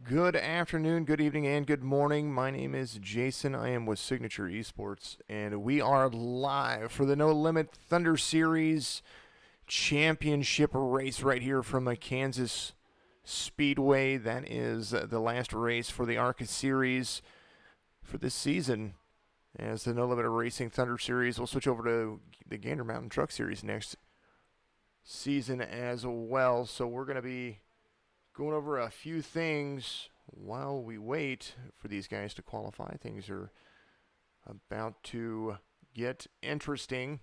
Good afternoon, good evening, and good morning. My name is Jason. I am with Signature Esports, and we are live for the No Limit Thunder Series Championship race right here from Kansas Speedway. That is the last race for the ARCA Series for this season. As the No Limit Racing Thunder Series, we'll switch over to the Gander Mountain Truck Series next season as well. So we're going to be going over a few things while we wait for these guys to qualify. Things are about to get interesting.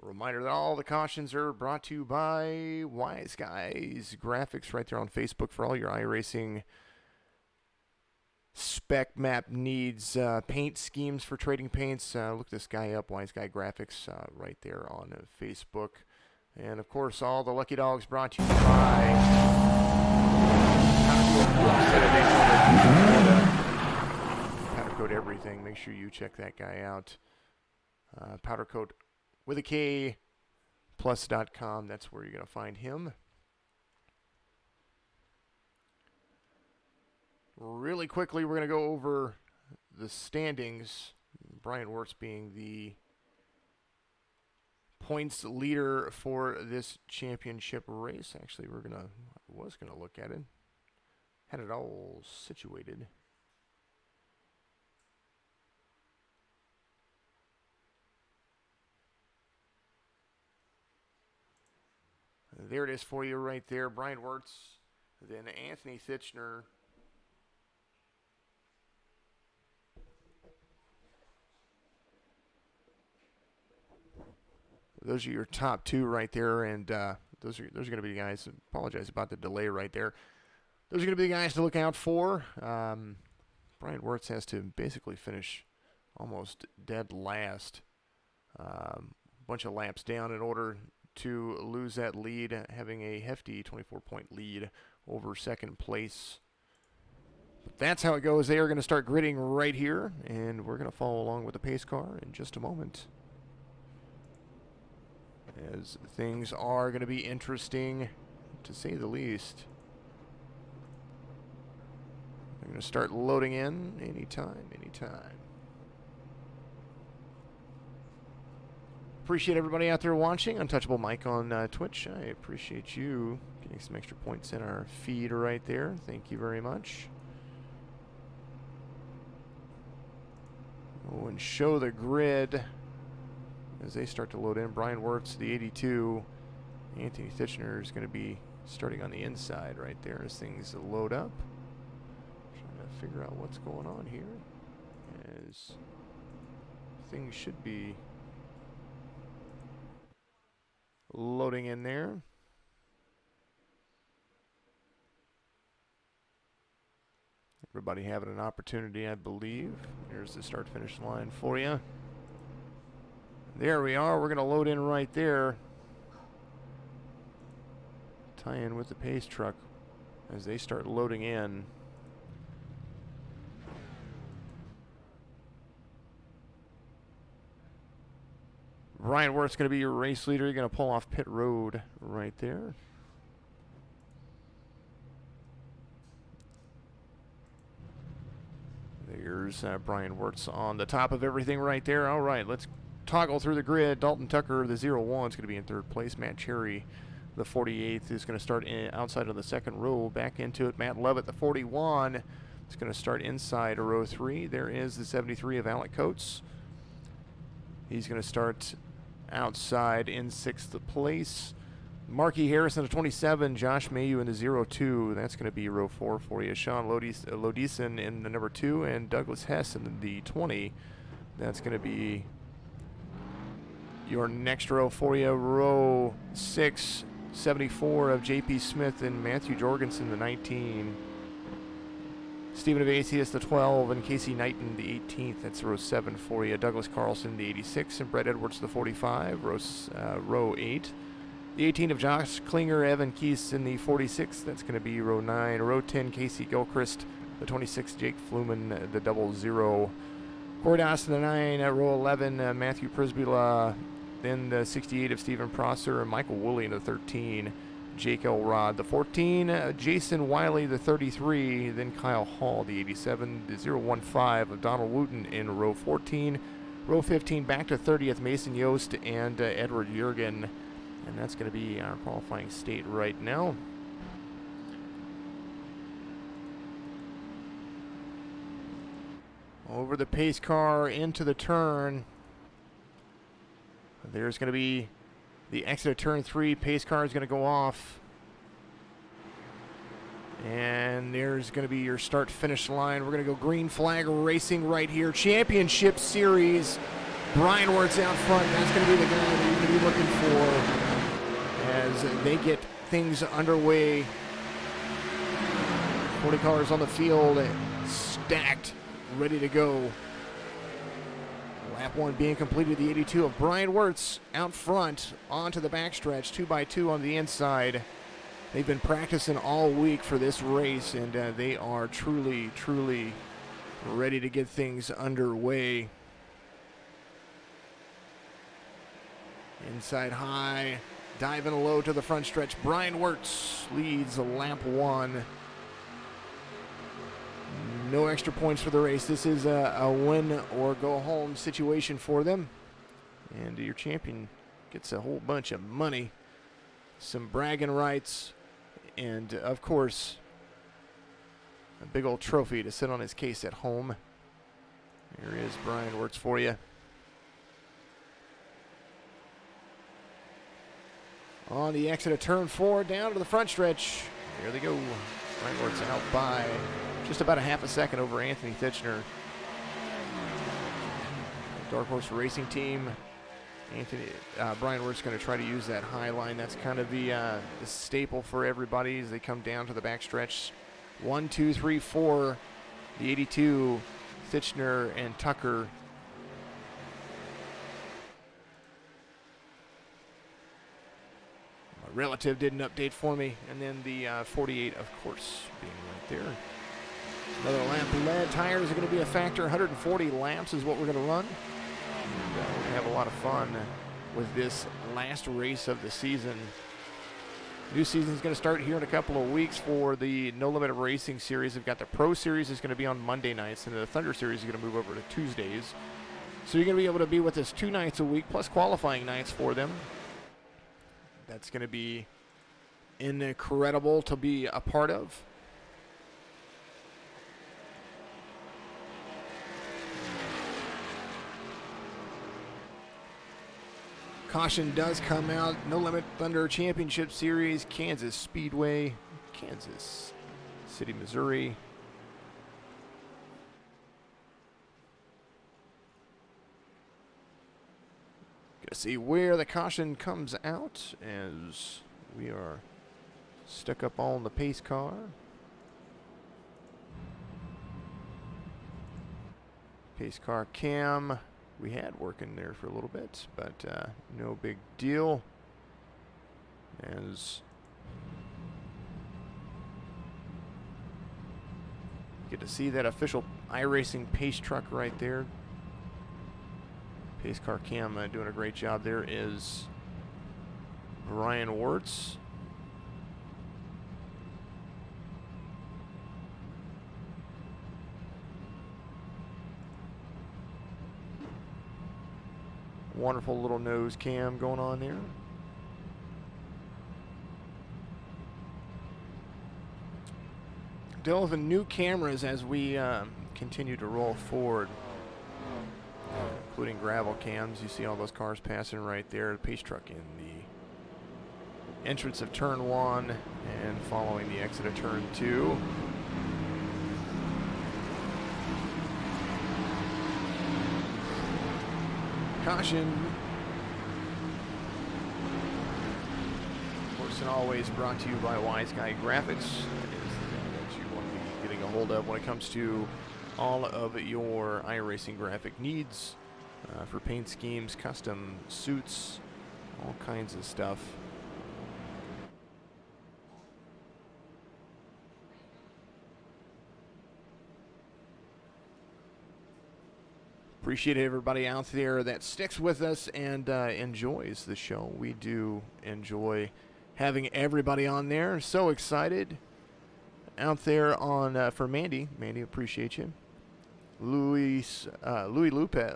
A reminder that all the cautions are brought to you by Wise Guys Graphics right there on Facebook for all your iRacing spec map needs. Paint schemes for trading paints. Look this guy up, Wise Guy Graphics, right there on Facebook. And, of course, all the lucky dogs brought to you by Powder Coat Everything. Make sure you check that guy out. Powder Coat with a K plus.com. That's where you're going to find him. Really quickly, we're going to go over the standings. Bryan Wertz being the points leader for this championship race. Actually, I was gonna look at it. Had it all situated. There it is for you right there. Bryan Wertz, then Anthony Thitchner. Those are your top two right there, and those are going to be the guys. Apologize about the delay right there. Those are going to be the guys to look out for. Bryan Wertz has to basically finish almost dead last. Bunch of laps down in order to lose that lead, having a hefty 24-point lead over second place. But that's how it goes. They are going to start gridding right here, and we're going to follow along with the pace car in just a moment, as things are going to be interesting, to say the least. They're going to start loading in anytime. Appreciate everybody out there watching. Untouchable Mike on Twitch. I appreciate you getting some extra points in our feed right there. Thank you very much. Oh, and show the grid as they start to load in. Bryan Wertz, the 82. Anthony Thitchner is going to be starting on the inside right there as things load up. Trying to figure out what's going on here, as things should be loading in there. Everybody having an opportunity, I believe. Here's the start-finish line for you. There we are. We're going to load in right there. Tie in with the pace truck as they start loading in. Bryan Wertz going to be your race leader. You're going to pull off pit road right there. There's Bryan Wertz on the top of everything right there. All right, let's toggle through the grid. Dalton Tucker, the 01, is going to be in third place. Matt Cherry, the 48th, is going to start outside of the second row. Back into it. Matt Levitt, the 41, is going to start inside of row 3. There is the 73 of Alec Coates. He's going to start outside in 6th place. Marky Harrison, the 27. Josh Mayu in the 02. That's going to be row 4 for you. Sean Lodison in the number 2. And Douglas Hess in the 20. That's going to be your next row for you. Row 6, 74 of J.P. Smith and Matthew Jorgensen, the 19. Stephen Evasius, the 12, and Casey Knighton, the 18th. That's row 7 for you. Douglas Carlson, the 86, and Brett Edwards, the 45. Row 8. The 18 of Josh Klinger, Evan Keese in the 46. That's going to be row 9. Row 10, Casey Gilchrist, the 26. Jake Fluman, the 00. Corey Dawson, the 9. At row 11, Matthew Prisbula. Then the 68 of Stephen Prosser and Michael Woolley in the 13. Jake Elrod, the 14, Jason Wiley, the 33, then Kyle Hall, the 87, the 015 of Donald Wooten in row 14. Row 15 back to 30th, Mason Yost and Edward Jurgen, and that's going to be our qualifying state right now. Over the pace car into the turn. There's going to be the exit of turn 3. Pace car is going to go off. And there's going to be your start-finish line. We're going to go green flag racing right here. Championship Series. Bryan Wertz out front. That's going to be the guy that you're going to be looking for as they get things underway. 40 cars on the field, stacked, ready to go. Lap 1 being completed, the 82 of Bryan Wertz out front onto the backstretch, 2x2 on the inside. They've been practicing all week for this race, and they are truly, truly ready to get things underway. Inside high, diving low to the front stretch. Bryan Wertz leads lap 1. No extra points for the race. This is a win or go home situation for them. And your champion gets a whole bunch of money, some bragging rights, and of course, a big old trophy to sit on his case at home. Here is Bryan Wertz for you. On the exit of turn 4, down to the front stretch. There they go. Bryan Wertz out by just about a half a second over Anthony Titchener. Dark Horse Racing Team. Bryan Wertz going to try to use that high line. That's kind of the staple for everybody as they come down to the backstretch. 1, 2, 3, 4. The 82, Titchener and Tucker. My relative did an update for me, and then the 48, of course, being right there. Another lap lead. Tires are going to be a factor. 140 laps is what we're going to run. And we're going to have a lot of fun with this last race of the season. New season is going to start here in a couple of weeks for the No Limit Racing Series. We've got the Pro Series is going to be on Monday nights, and the Thunder Series is going to move over to Tuesdays. So you're going to be able to be with us 2 nights a week, plus qualifying nights for them. That's going to be incredible to be a part of. Caution does come out. No Limit Thunder Championship Series, Kansas Speedway, Kansas City, Missouri. Gonna see where the caution comes out as we are stuck up on the pace car. Pace car cam. We had working there for a little bit, but no big deal. As get to see that official iRacing pace truck right there. Pace car cam doing a great job. There is Bryan Wertz. Wonderful little nose cam going on there. Delving new cameras as we continue to roll forward, including gravel cams. You see all those cars passing right there. The pace truck in the entrance of turn 1 and following the exit of turn 2. Caution. Of course, and always brought to you by Wise Guy Graphics. That is that you want to be getting a hold of when it comes to all of your iRacing graphic needs for paint schemes, custom suits, all kinds of stuff. Appreciate everybody out there that sticks with us and enjoys the show. We do enjoy having everybody on there. So excited. Out there on for Mandy. Mandy, appreciate you. Louis Lopez.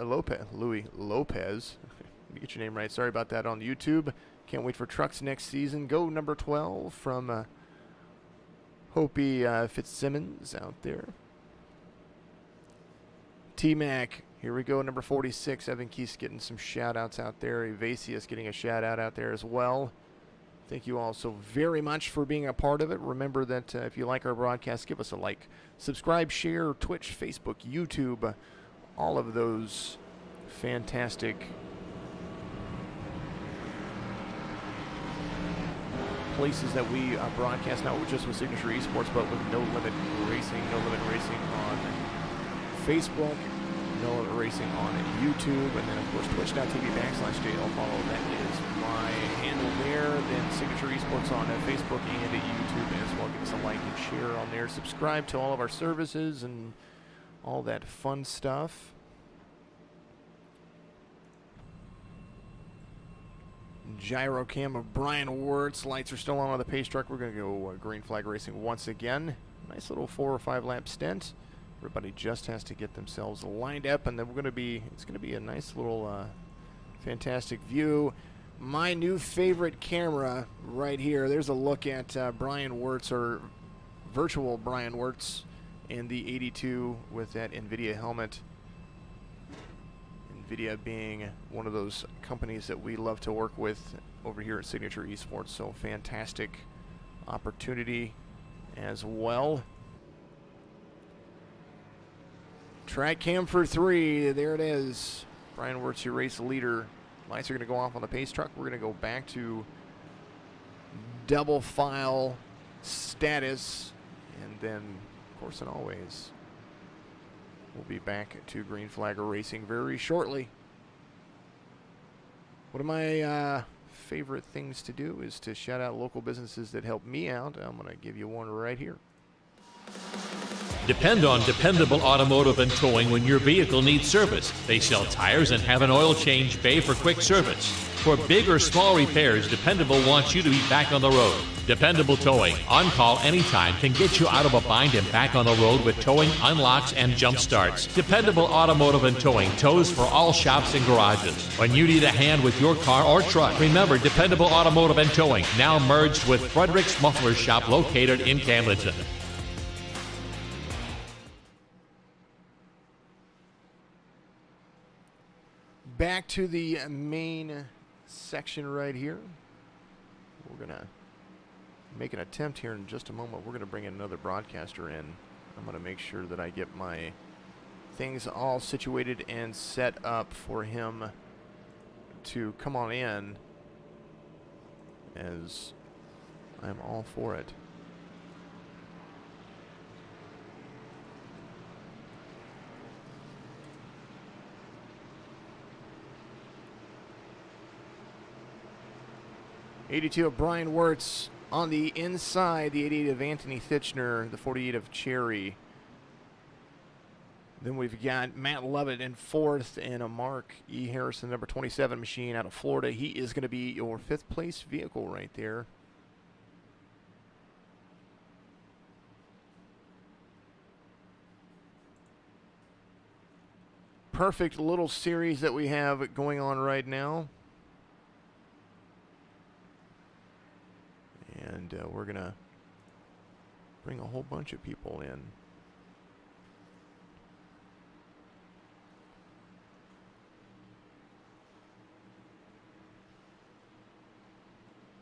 Get your name right. Sorry about that on YouTube. Can't wait for trucks next season. Go number 12 from Hopi Fitzsimmons out there. T-Mac. Here we go, number 46. Evan Keith's getting some shout-outs out there. Evasius getting a shout-out out there as well. Thank you all so very much for being a part of it. Remember that if you like our broadcast, give us a like. Subscribe, share, Twitch, Facebook, YouTube, all of those fantastic places that we broadcast, not just with Signature Esports, but with No Limit Racing on Facebook, No Limit Racing on YouTube, and then of course twitch.tv/JL Follow. That is my handle there. Then Signature Esports on Facebook and at YouTube as well. Give us a like and share on there. Subscribe to all of our services and all that fun stuff. Gyro cam of Bryan Wertz. Lights are still on the pace truck. We're going to go green flag racing once again. Nice little 4 or 5 lap stint. Everybody just has to get themselves lined up, and then it's going to be a nice little fantastic view. My new favorite camera right here. There's a look at Bryan Wertz, or virtual Bryan Wertz, in the 82 with that NVIDIA helmet. NVIDIA being one of those companies that we love to work with over here at Signature Esports, so fantastic opportunity as well. Track cam for 3, there it is. Bryan Wertz, your race leader. Lights are going to go off on the pace truck. We're going to go back to double file status, and then, of course and always, we'll be back to green flag racing very shortly. One of my favorite things to do is to shout out local businesses that help me out. I'm going to give you one right here. Depend on Dependable Automotive and Towing when your vehicle needs service. They sell tires and have an oil change bay for quick service. For big or small repairs, Dependable wants you to be back on the road. Dependable Towing, on call anytime, can get you out of a bind and back on the road with towing, unlocks, and jump starts. Dependable Automotive and Towing tows for all shops and garages. When you need a hand with your car or truck, remember Dependable Automotive and Towing, now merged with Frederick's Muffler Shop located in Camdenton. Back to the main section right here. We're going to make an attempt here in just a moment. We're going to bring in another broadcaster in. I'm going to make sure that I get my things all situated and set up for him to come on in, as I'm all for it. '82 of Bryan Wertz on the inside, the 88 of Anthony Thitchner, the 48 of Cherry. Then we've got Matt Lovett in 4th and a Mark E. Harrison, number 27 machine out of Florida. He is going to be your 5th place vehicle right there. Perfect little series that we have going on right now. And we're going to bring a whole bunch of people in.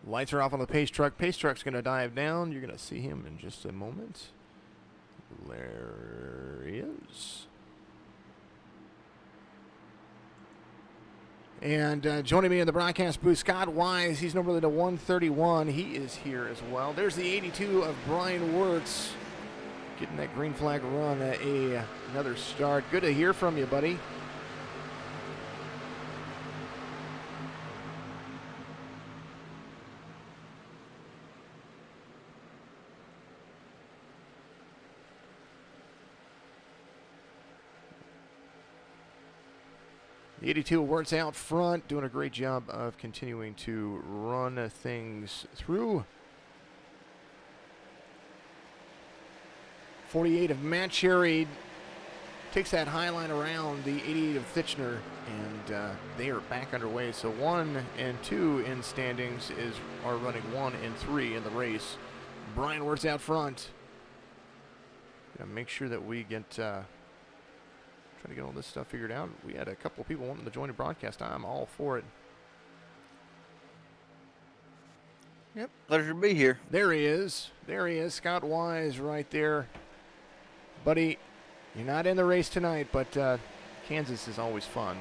Lights are off on the pace truck. Pace truck's going to dive down. You're going to see him in just a moment. There he is. And joining me in the broadcast booth, Scott Wise. He's number to 131. He is here as well. There's the 82 of Bryan Wertz, getting that green flag run at another start. Good to hear from you, buddy. The 82 Wertz out front, doing a great job of continuing to run things through. 48 of Matt Cherry takes that high line around the 88 of Thitchner, and they are back underway. So 1 and 2 in standings are running 1 and 3 in the race. Bryan Wertz out front. Gotta make sure that we get trying to get all this stuff figured out. We had a couple of people wanting to join the broadcast. I'm all for it. Yep, pleasure to be here. There he is. There he is. Scott Wise right there. Buddy, you're not in the race tonight, but Kansas is always fun.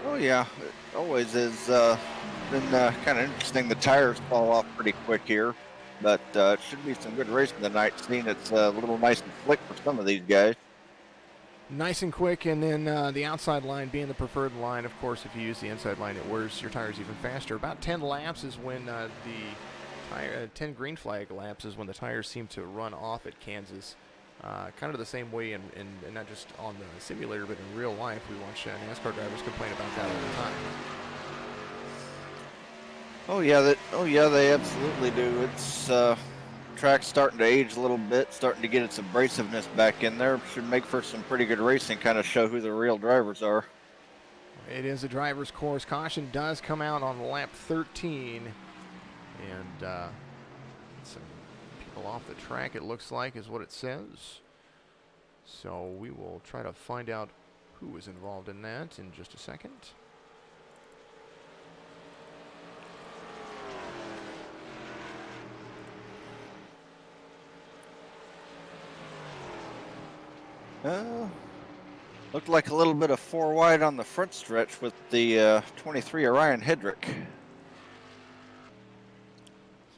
Oh, yeah, it always is. Been kind of interesting. The tires fall off pretty quick here, but it should be some good racing tonight, seeing it's a little nice and slick for some of these guys. Nice and quick, and then the outside line being the preferred line. Of course, if you use the inside line, it wears your tires even faster. About 10 laps is when 10 green flag laps is when the tires seem to run off at Kansas. Kind of the same way, and not just on the simulator, but in real life. We watch NASCAR drivers complain about that all the time. Oh yeah, they absolutely do. It's track's starting to age a little bit, starting to get its abrasiveness back in there. Should make for some pretty good racing, kind of show who the real drivers are. It is a driver's course. Caution does come out on lap 13, and some people off the track, it looks like, is what it says. So we will try to find out who was involved in that in just a second. Looked like a little bit of 4 wide on the front stretch with the 23 Orion Hedrick.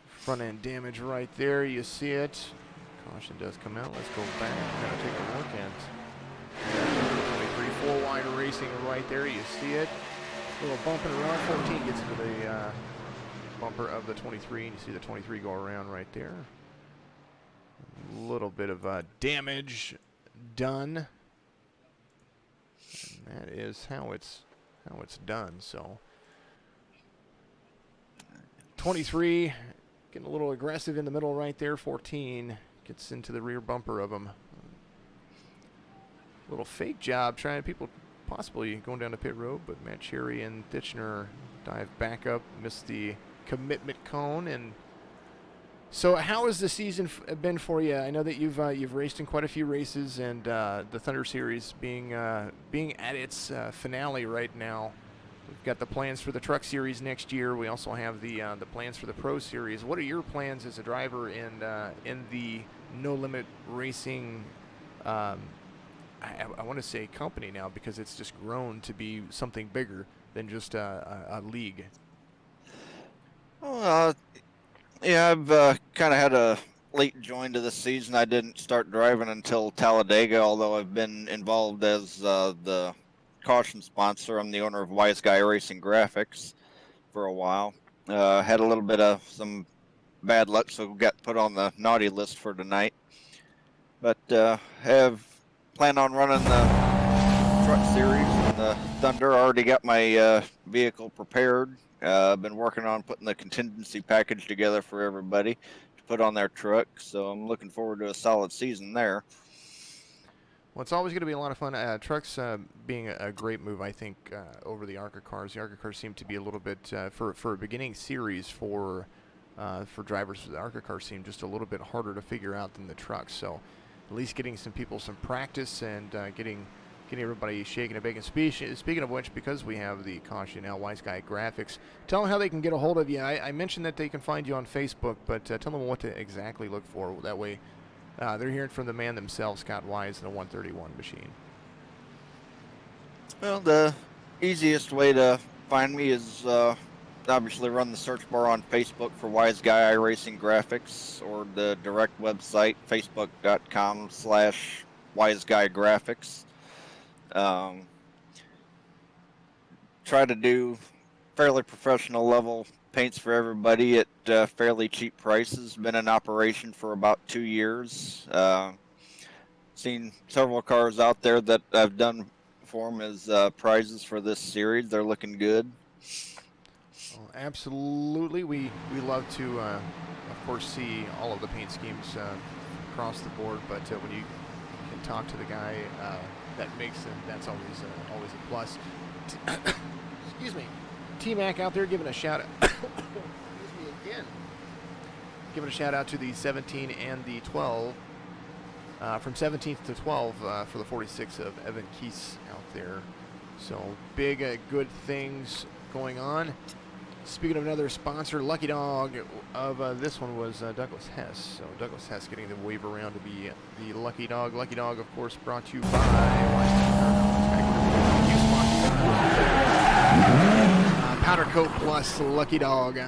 Front end damage right there, you see it. Caution does come out. Let's go back. We're going to take a look at 23 4 wide racing right there. You see it. Little bump and around. 14 gets into the bumper of the 23, and you see the 23 go around right there. A little bit of damage done. And that is how it's done. So 23 getting a little aggressive in the middle right there. 14 gets into the rear bumper of him. Little fake job trying, people possibly going down the pit road, but Matt Cherry and Thitchner dive back up, missed the commitment cone. And so how has the season been for you? I know that you've raced in quite a few races, and the Thunder Series being at its finale right now. We've got the plans for the Truck Series next year. We also have the plans for the Pro Series. What are your plans as a driver in the No Limit Racing? I want to say company now, because it's just grown to be something bigger than just a league. Well, yeah, I've kind of had a late join to the season. I didn't start driving until Talladega, although I've been involved as the caution sponsor. I'm the owner of Wise Guy Racing Graphics for a while. Had a little bit of some bad luck, so got put on the naughty list for tonight. But have planned on running the Truck Series and the Thunder. Already got my vehicle prepared. Been working on putting the contingency package together for everybody to put on their truck, so I'm looking forward to a solid season there. Well, it's always going to be a lot of fun. Trucks being a great move, I think, over the ARCA cars. The ARCA cars seem to be a little bit, for a beginning series for drivers, the ARCA cars seem just a little bit harder to figure out than the trucks. So at least getting some people some practice and getting everybody shaking and baking. Speaking of which, because we have the caution now, Wise Guy Graphics, tell them how they can get a hold of you. I mentioned that they can find you on Facebook, but tell them what to exactly look for. That way they're hearing from the man themselves, Scott Wise, in the 131 machine. Well, the easiest way to find me is obviously run the search bar on Facebook for Wise Guy iRacing Graphics, or the direct website, facebook.com/Wise Guy Graphics. Try to do fairly professional level paints for everybody at fairly cheap prices. Been in operation for about 2 years. Seen several cars out there that I've done for them as prizes for this series. They're looking good. Well, absolutely. We love to, of course, see all of the paint schemes across the board, but when you can talk to the guy that makes them, that's always a plus. Excuse me. T-Mac out there giving a shout out. Excuse me again. Giving a shout out to the 17 and the 12. From 17th to 12 for the 46 of Evan Keese out there. So big, good things going on. Speaking of another sponsor, Lucky Dog of this one was Douglas Hess. So Douglas Hess getting the wave around to be the Lucky Dog. Lucky Dog, of course, brought to you by Powder Coat Plus Lucky Dog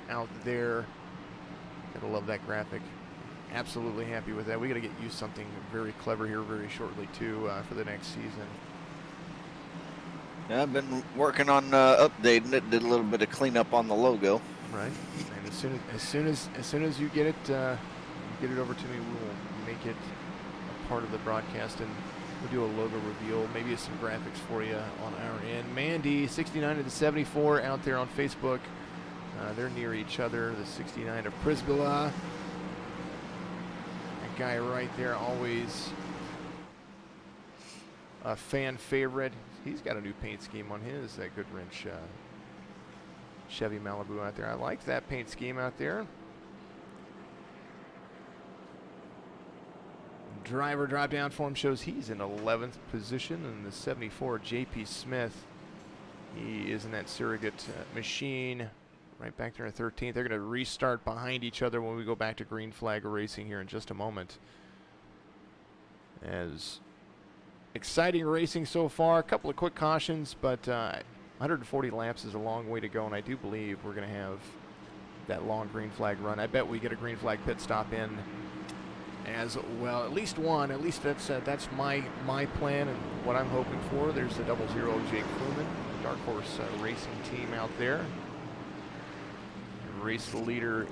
out there. Gotta love that graphic. Absolutely happy with that. We got to get you something very clever here very shortly too for the next season. Yeah, I've been working on updating it. Did a little bit of cleanup on the logo. Right. And as soon as you get it over to me, we'll make it a part of the broadcast, and we'll do a logo reveal, maybe some graphics for you on our end. Mandy, 69 to the 74 out there on Facebook. They're near each other. The 69 of Prisbilla. That guy right there, always a fan favorite. He's got a new paint scheme on his Good Wrench Chevy Malibu out there. I like that paint scheme out there. Driver drop down form shows he's in 11th position, and the 74 JP Smith, he is in that surrogate machine right back there in 13th. They're going to restart behind each other when we go back to green flag racing here in just a moment. As exciting racing so far. A couple of quick cautions, but 140 laps is a long way to go, and I do believe we're going to have that long green flag run. I bet we get a green flag pit stop in as well. At least one. At least that's my plan and what I'm hoping for. There's the 00 Jake Kluman, Dark Horse Racing team out there. Race leader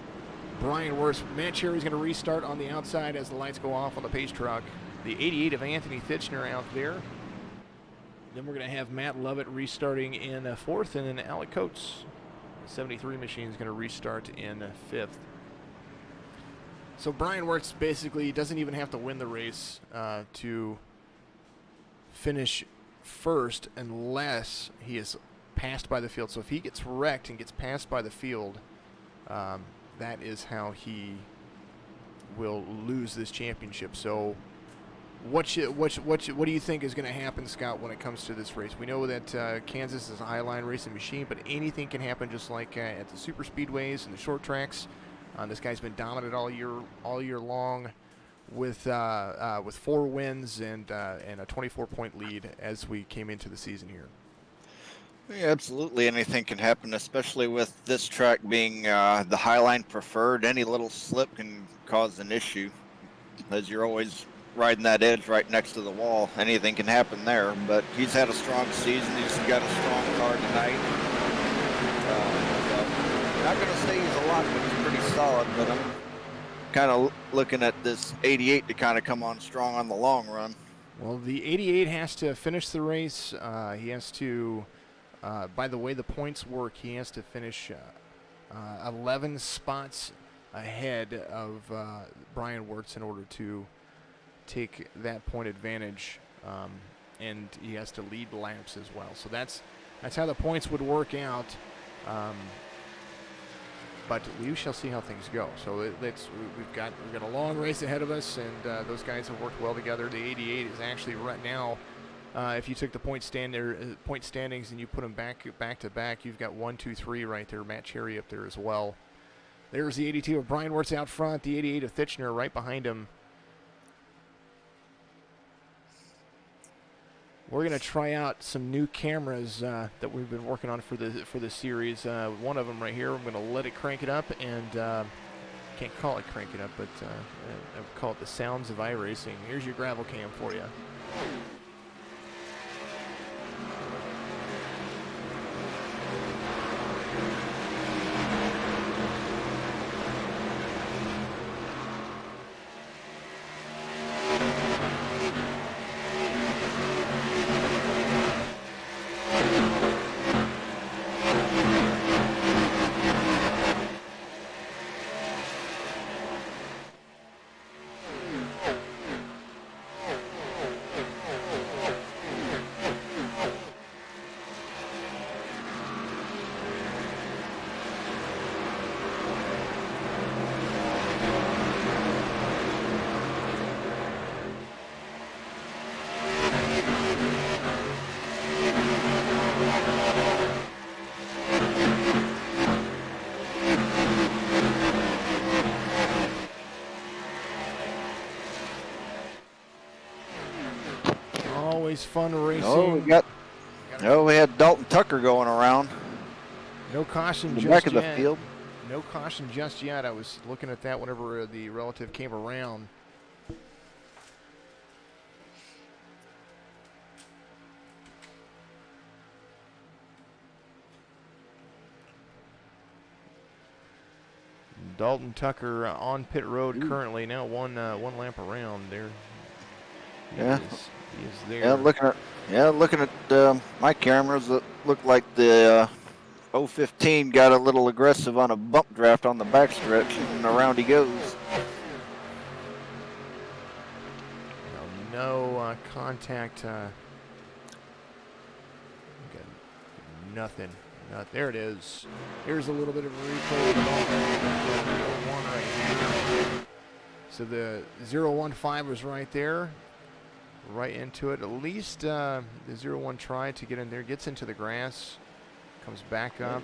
Bryan Wertz. Matt Cherry's going to restart on the outside as the lights go off on the pace truck. The 88 of Anthony Thitchner out there. Then we're going to have Matt Lovett restarting in 4th, and then Alec Coates, the 73 machine, is going to restart in 5th. So Bryan Wertz basically doesn't even have to win the race to finish first unless he is passed by the field. So if he gets wrecked and gets passed by the field, that is how he will lose this championship. So what do you think is going to happen, Scott, when it comes to this race? We know that Kansas is a highline racing machine, but anything can happen, just like at the super speedways and the short tracks. This guy's been dominant all year long, with 4 wins and a 24-point lead as we came into the season here. Yeah, absolutely, anything can happen, especially with this track being the highline preferred. Any little slip can cause an issue, as you're always riding that edge right next to the wall. Anything can happen there, but he's had a strong season. He's got a strong car tonight. Not going to say he's a lot, but he's pretty solid. But I'm kind of looking at this 88 to kind of come on strong on the long run. Well, the 88 has to finish the race. He has to, by the way the points work, he has to finish 11 spots ahead of Bryan Wertz in order to take that point advantage, and he has to lead laps as well. So that's how the points would work out. But we shall see how things go. So we've got a long race ahead of us, and those guys have worked well together. The 88 is actually right now, if you took the point standings and you put them back to back, you've got 1, 2, 3 right there. Matt Cherry up there as well. There's the 82 of Bryan Wertz out front. The 88 of Thitchner right behind him. We're going to try out some new cameras that we've been working on for the series. One of them right here, I'm going to let it crank it up, and can't call it crank it up, but I call it the sounds of iRacing. Here's your gravel cam for you. Always fun racing. We had Dalton Tucker going around. No caution in the just back of the yet. field. No caution just yet. I was looking at that whenever the relative came around. Dalton Tucker on pit road currently. Now one lap around there. He is there. Looking at my cameras, it looked like the 015 got a little aggressive on a bump draft on the backstretch, and around he goes. No contact. Nothing. There it is. Here's a little bit of a replay of the one right here. So the 015 was right there, right into it. At least the 01 tried to get in there, gets into the grass, comes back up.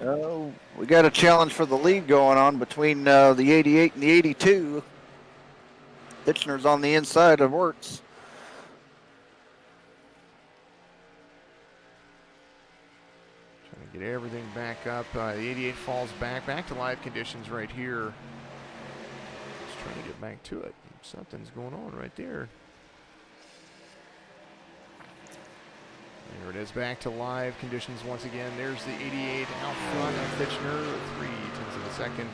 Yep. We got a challenge for the lead going on between the 88 and the 82. Hitchner's on the inside of Wertz. Get everything back up. The 88 falls back to live conditions right here. Just trying to get back to it. Something's going on right there. There it is, back to live conditions once again. There's the 88 out front of Fitchner, 0.3 of a second.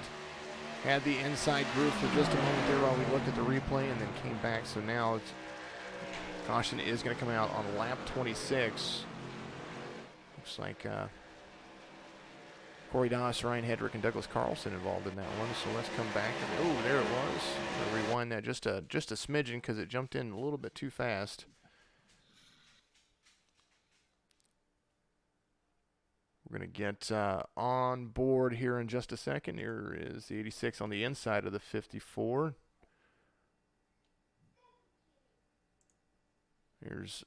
Had the inside groove for just a moment there while we looked at the replay and then came back. So now it's, caution is going to come out on lap 26. Looks like Corey Doss, Ryan Hedrick, and Douglas Carlson involved in that one. So let's come back. Oh, there it was. We'll rewind that just a smidgen because it jumped in a little bit too fast. We're going to get on board here in just a second. Here is the 86 on the inside of the 54. Here's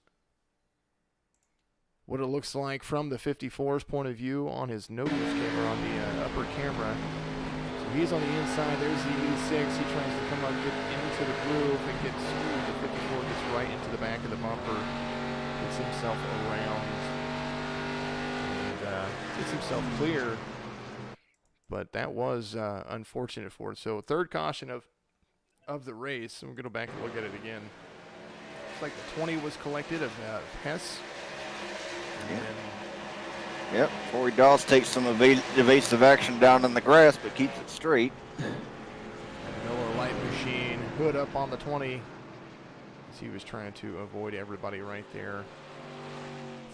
what it looks like from the 54's point of view on his nose camera, on the upper camera. So he's on the inside. There's the 86. He tries to come up, get into the groove, and gets the 54 gets right into the back of the bumper, gets himself around, and gets himself clear. But that was unfortunate for it. So third caution of the race. And we're going to go back and look at it again. Looks like the 20 was collected of Hess. Yep, Corey Doss takes some evasive action down in the grass, but keeps it straight. Miller Light Machine, hood up on the 20. As he was trying to avoid everybody right there.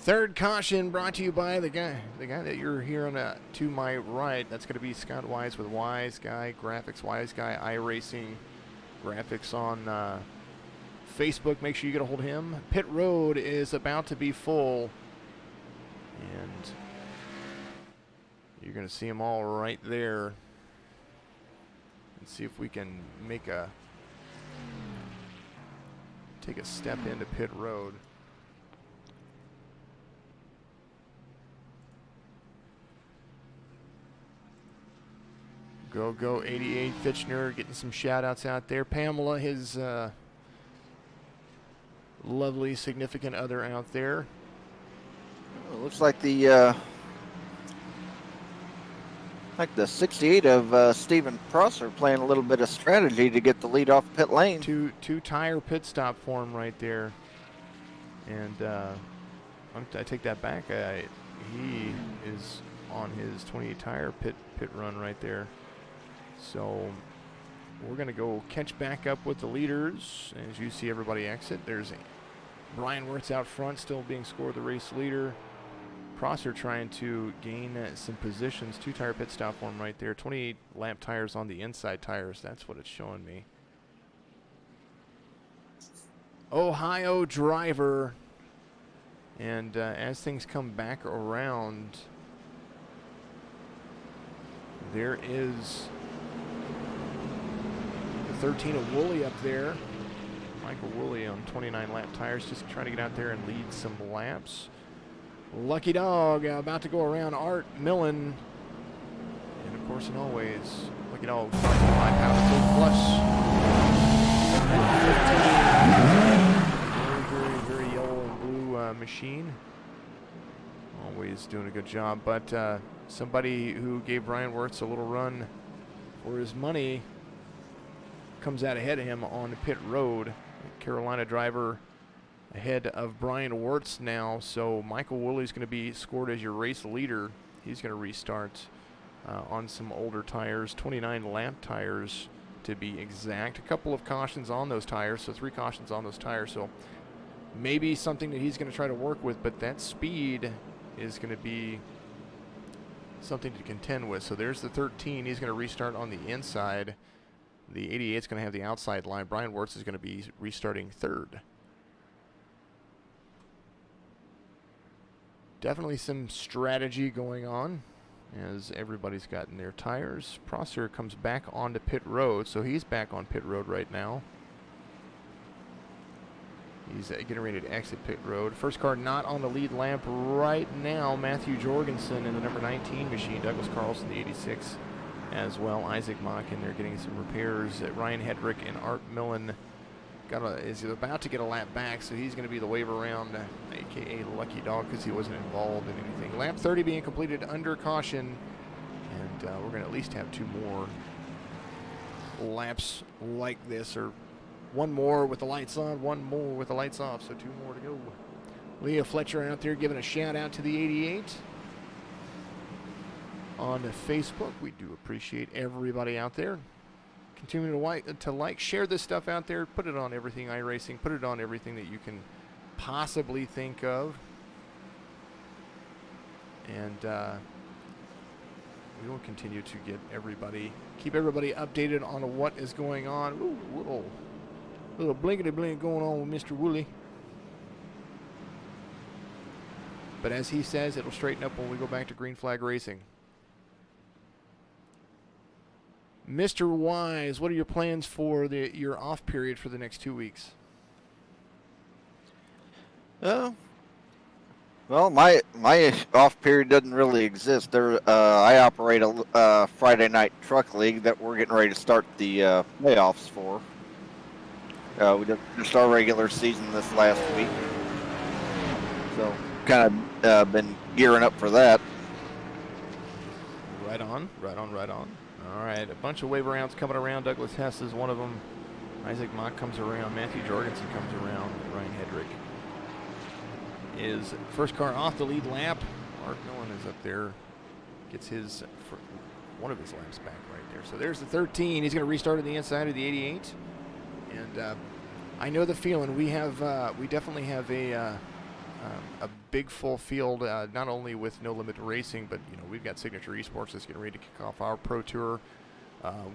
Third caution brought to you by the guy that you're hearing to my right. That's going to be Scott Wise with Wise Guy Graphics, Wise Guy iRacing Graphics on Facebook. Make sure you get a hold of him. Pit Road is about to be full. And you're going to see them all right there. And see if we can take a step into pit road. Go 88 Fitchner getting some shout outs out there. Pamela, his lovely significant other out there. It looks like the 68 of Stephen Prosser playing a little bit of strategy to get the lead off pit lane. Two tire pit stop for him right there, and I take that back. He is on his 28 tire pit run right there. So we're gonna go catch back up with the leaders as you see everybody exit. There's Bryan Wertz out front, still being scored the race leader. Prosser trying to gain some positions. Two tire pit stop for him right there. 28 lap tires on the inside tires. That's what it's showing me. Ohio driver. And as things come back around, there is the 13 of Woolley up there. Michael Woolley on 29 lap tires, just trying to get out there and lead some laps. Lucky Dog about to go around Art Millen. And of course, and always, Lucky Dog starting 5 pounds plus. Very machine. Always doing a good job. But somebody who gave Bryan Wertz a little run for his money comes out ahead of him on pit road. Carolina driver ahead of Bryan Wertz now. So Michael Woolley's going to be scored as your race leader. He's going to restart on some older tires, 29 lap tires to be exact. A couple of cautions on those tires, so 3 cautions on those tires. So maybe something that he's going to try to work with, but that speed is going to be something to contend with. So there's the 13. He's going to restart on the inside. The 88 is going to have the outside line. Bryan Wertz is going to be restarting third. Definitely some strategy going on as everybody's gotten their tires. Prosser comes back onto pit road, so he's back on pit road right now. He's getting ready to exit pit road. First car not on the lead lap right now. Matthew Jorgensen in the number 19 machine. Douglas Carlson, the 86 as well. Isaac Mock in there getting some repairs. Ryan Hedrick and Art Millen is about to get a lap back, so he's going to be the wave around, a.k.a. Lucky Dog, because he wasn't involved in anything. Lap 30 being completed under caution, and we're going to at least have 2 more laps like this, or 1 more with the lights on, 1 more with the lights off, so 2 more to go. Leah Fletcher out there giving a shout out to the 88 on Facebook. We do appreciate everybody out there. Continue to like, share this stuff out there, put it on everything iRacing, put it on everything that you can possibly think of. And we will continue to keep everybody updated on what is going on. Ooh, little blinkety blink going on with Mr. Woolley. But as he says, it'll straighten up when we go back to green flag racing. Mr. Wise, what are your plans for your off period for the next 2 weeks? Well, my off period doesn't really exist. I operate a Friday night truck league that we're getting ready to start the playoffs for. We just our regular season this last week, so kind of been gearing up for that. Right on. All right, a bunch of wave rounds coming around. Douglas Hess is one of them. Isaac Mock comes around. Matthew Jorgensen comes around. Ryan Hedrick is first car off the lead lap. Art Millen is up there. Gets one of his laps back right there. So there's the 13. He's going to restart on the inside of the 88. And I know the feeling. We definitely have a big full field, not only with No Limit Racing, but we've got Signature Esports that's getting ready to kick off our Pro Tour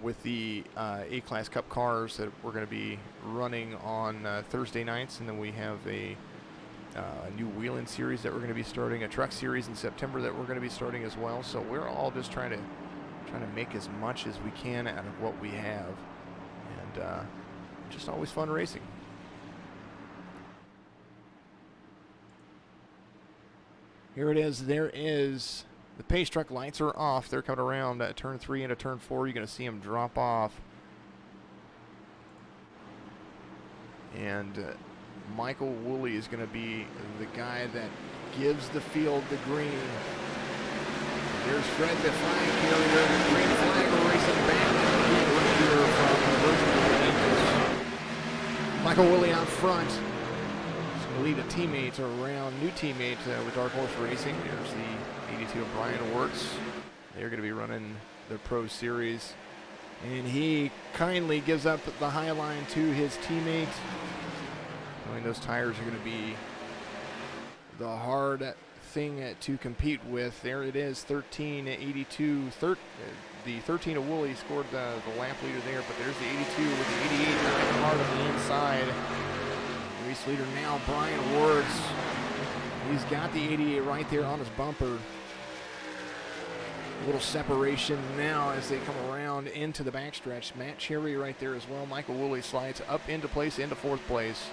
with the A-Class Cup cars that we're going to be running on Thursday nights, and then we have a new wheeling series that we're going to be starting, a truck series in September that we're going to be starting as well. So we're all just trying to make as much as we can out of what we have, and just always fun racing. Here it is. There is the pace truck lights are off. They're coming around turn 3 into turn 4. You're going to see them drop off. And Michael Woolley is going to be the guy that gives the field the green. There's Fred, the flag carrier. The green flag racing back. Michael Woolley out front. Lead a teammate around, new teammate with Dark Horse Racing. There's the 82 of Bryan Wertz. They're going to be running the Pro Series. And he kindly gives up the high line to his teammate. Knowing those tires are going to be the hard thing to compete with. There it is, 1382. The 13 of Woolley scored the lap leader there, but there's the 82 with the 88 right hard on the inside. Race leader now, Bryan Wertz. He's got the 88 right there on his bumper. A little separation now as they come around into the backstretch. Matt Cherry right there as well. Michael Woolley slides up into place, into 4th place.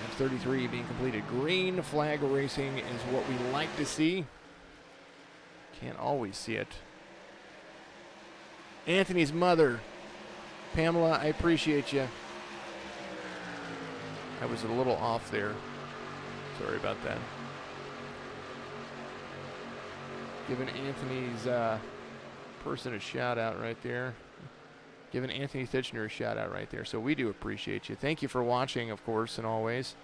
Lap 33 being completed. Green flag racing is what we like to see. Can't always see it. Anthony's mother, Pamela, I appreciate you. I was a little off there. Sorry about that. Giving Anthony's person a shout out right there. Giving Anthony Thitchner a shout out right there. So we do appreciate you. Thank you for watching, of course, and always.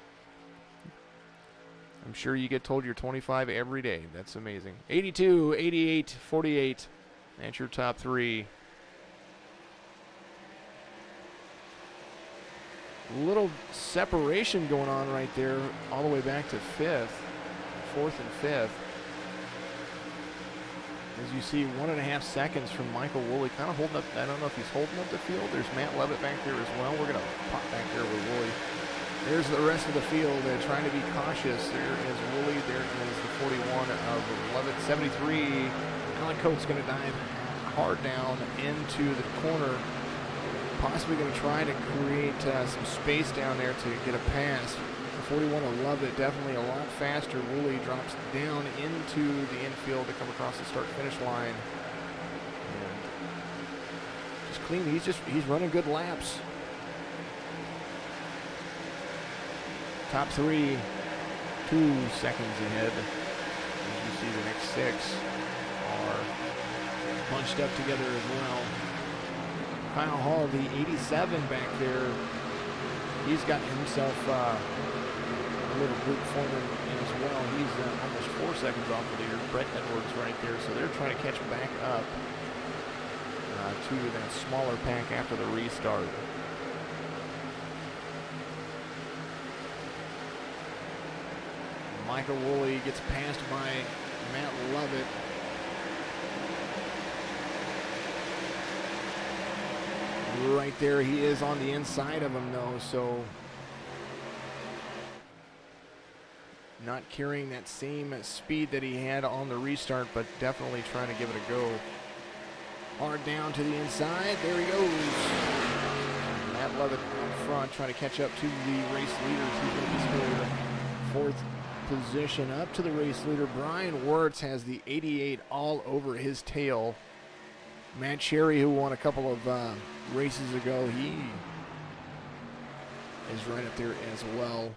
I'm sure you get told you're 25 every day. That's amazing. 82, 88, 48. That's your top three. Little separation going on right there all the way back to fifth. Fourth and fifth. As you see, 1.5 seconds from Michael Woolley, kind of holding up. I don't know if he's holding up the field. There's Matt Levitt back there as well. We're going to pop back there with Woolley. There's the rest of the field. They're trying to be cautious. There is Woolley. There is the 41 of Levitt. 73. Alan Coates going to dive hard down into the corner. Possibly going to try to create some space down there to get a pass. The 41 of Levitt definitely a lot faster. Woolley drops down into the infield to come across the start-finish line. And just clean. He's running good laps. Top three, 2 seconds ahead. As you see, the next 6 are bunched up together as well. Kyle Hall, the 87 back there, he's got himself a little group forming as well. He's almost 4 seconds off the leader. Brett Edwards right there, so they're trying to catch back up to that smaller pack after the restart. Michael Woolley gets passed by Matt Levitt. Right there, he is on the inside of him though, so not carrying that same speed that he had on the restart, but definitely trying to give it a go. Hard down to the inside, there he goes. Matt Levitt up front trying to catch up to the race leaders. He's going to be scored 4th position up to the race leader. Bryan Wertz has the 88 all over his tail. Matt Cherry, who won a couple of races ago, he is right up there as well.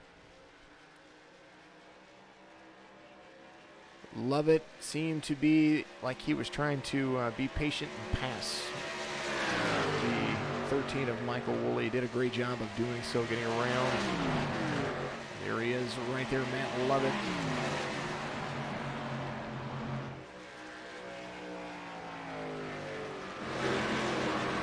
Levitt seemed to be like he was trying to be patient and pass. The 13 of Michael Woolley did a great job of doing so, getting around. There he is right there, Matt Levitt.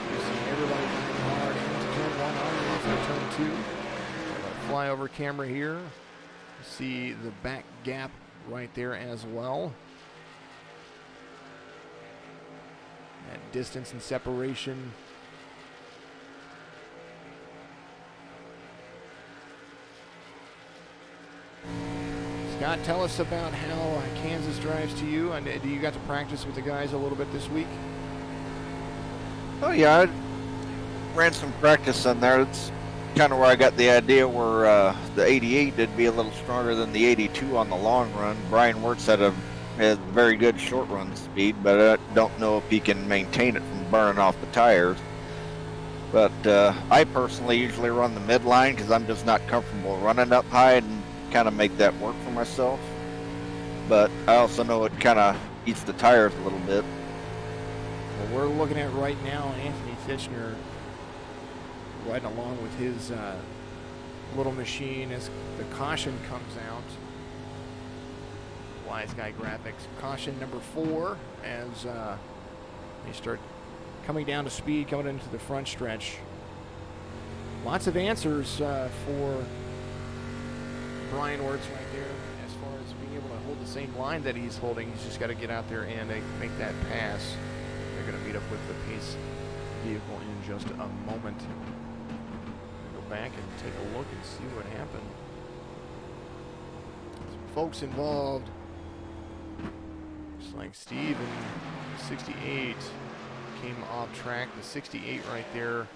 You see everybody going hard into turn 1 on off of turn 2. Flyover camera here. You see the back gap right there as well. That distance and separation. Scott, tell us about how Kansas drives to you, and do you got to practice with the guys a little bit this week? Oh yeah, I ran some practice in there. It's kind of where I got the idea where the 88 did be a little stronger than the 82 on the long run. Bryan Wertz had very good short run speed, but I don't know if he can maintain it from burning off the tires. But I personally usually run the midline because I'm just not comfortable running up high and kind of make that work for myself. But I also know it kind of eats the tires a little bit. Well, we're looking at right now Anthony Thitchner riding along with his little machine as the caution comes out. Wise Guy Graphics. Caution number 4 as they start coming down to speed, coming into the front stretch. Lots of answers for Bryan Wertz right there as far as being able to hold the same line that he's holding. He's just got to get out there and make that pass. They're going to meet up with the pace vehicle in just a moment. Go back and take a look and see what happened. Some folks involved. Looks like Steve in 68 came off track. The 68 right there.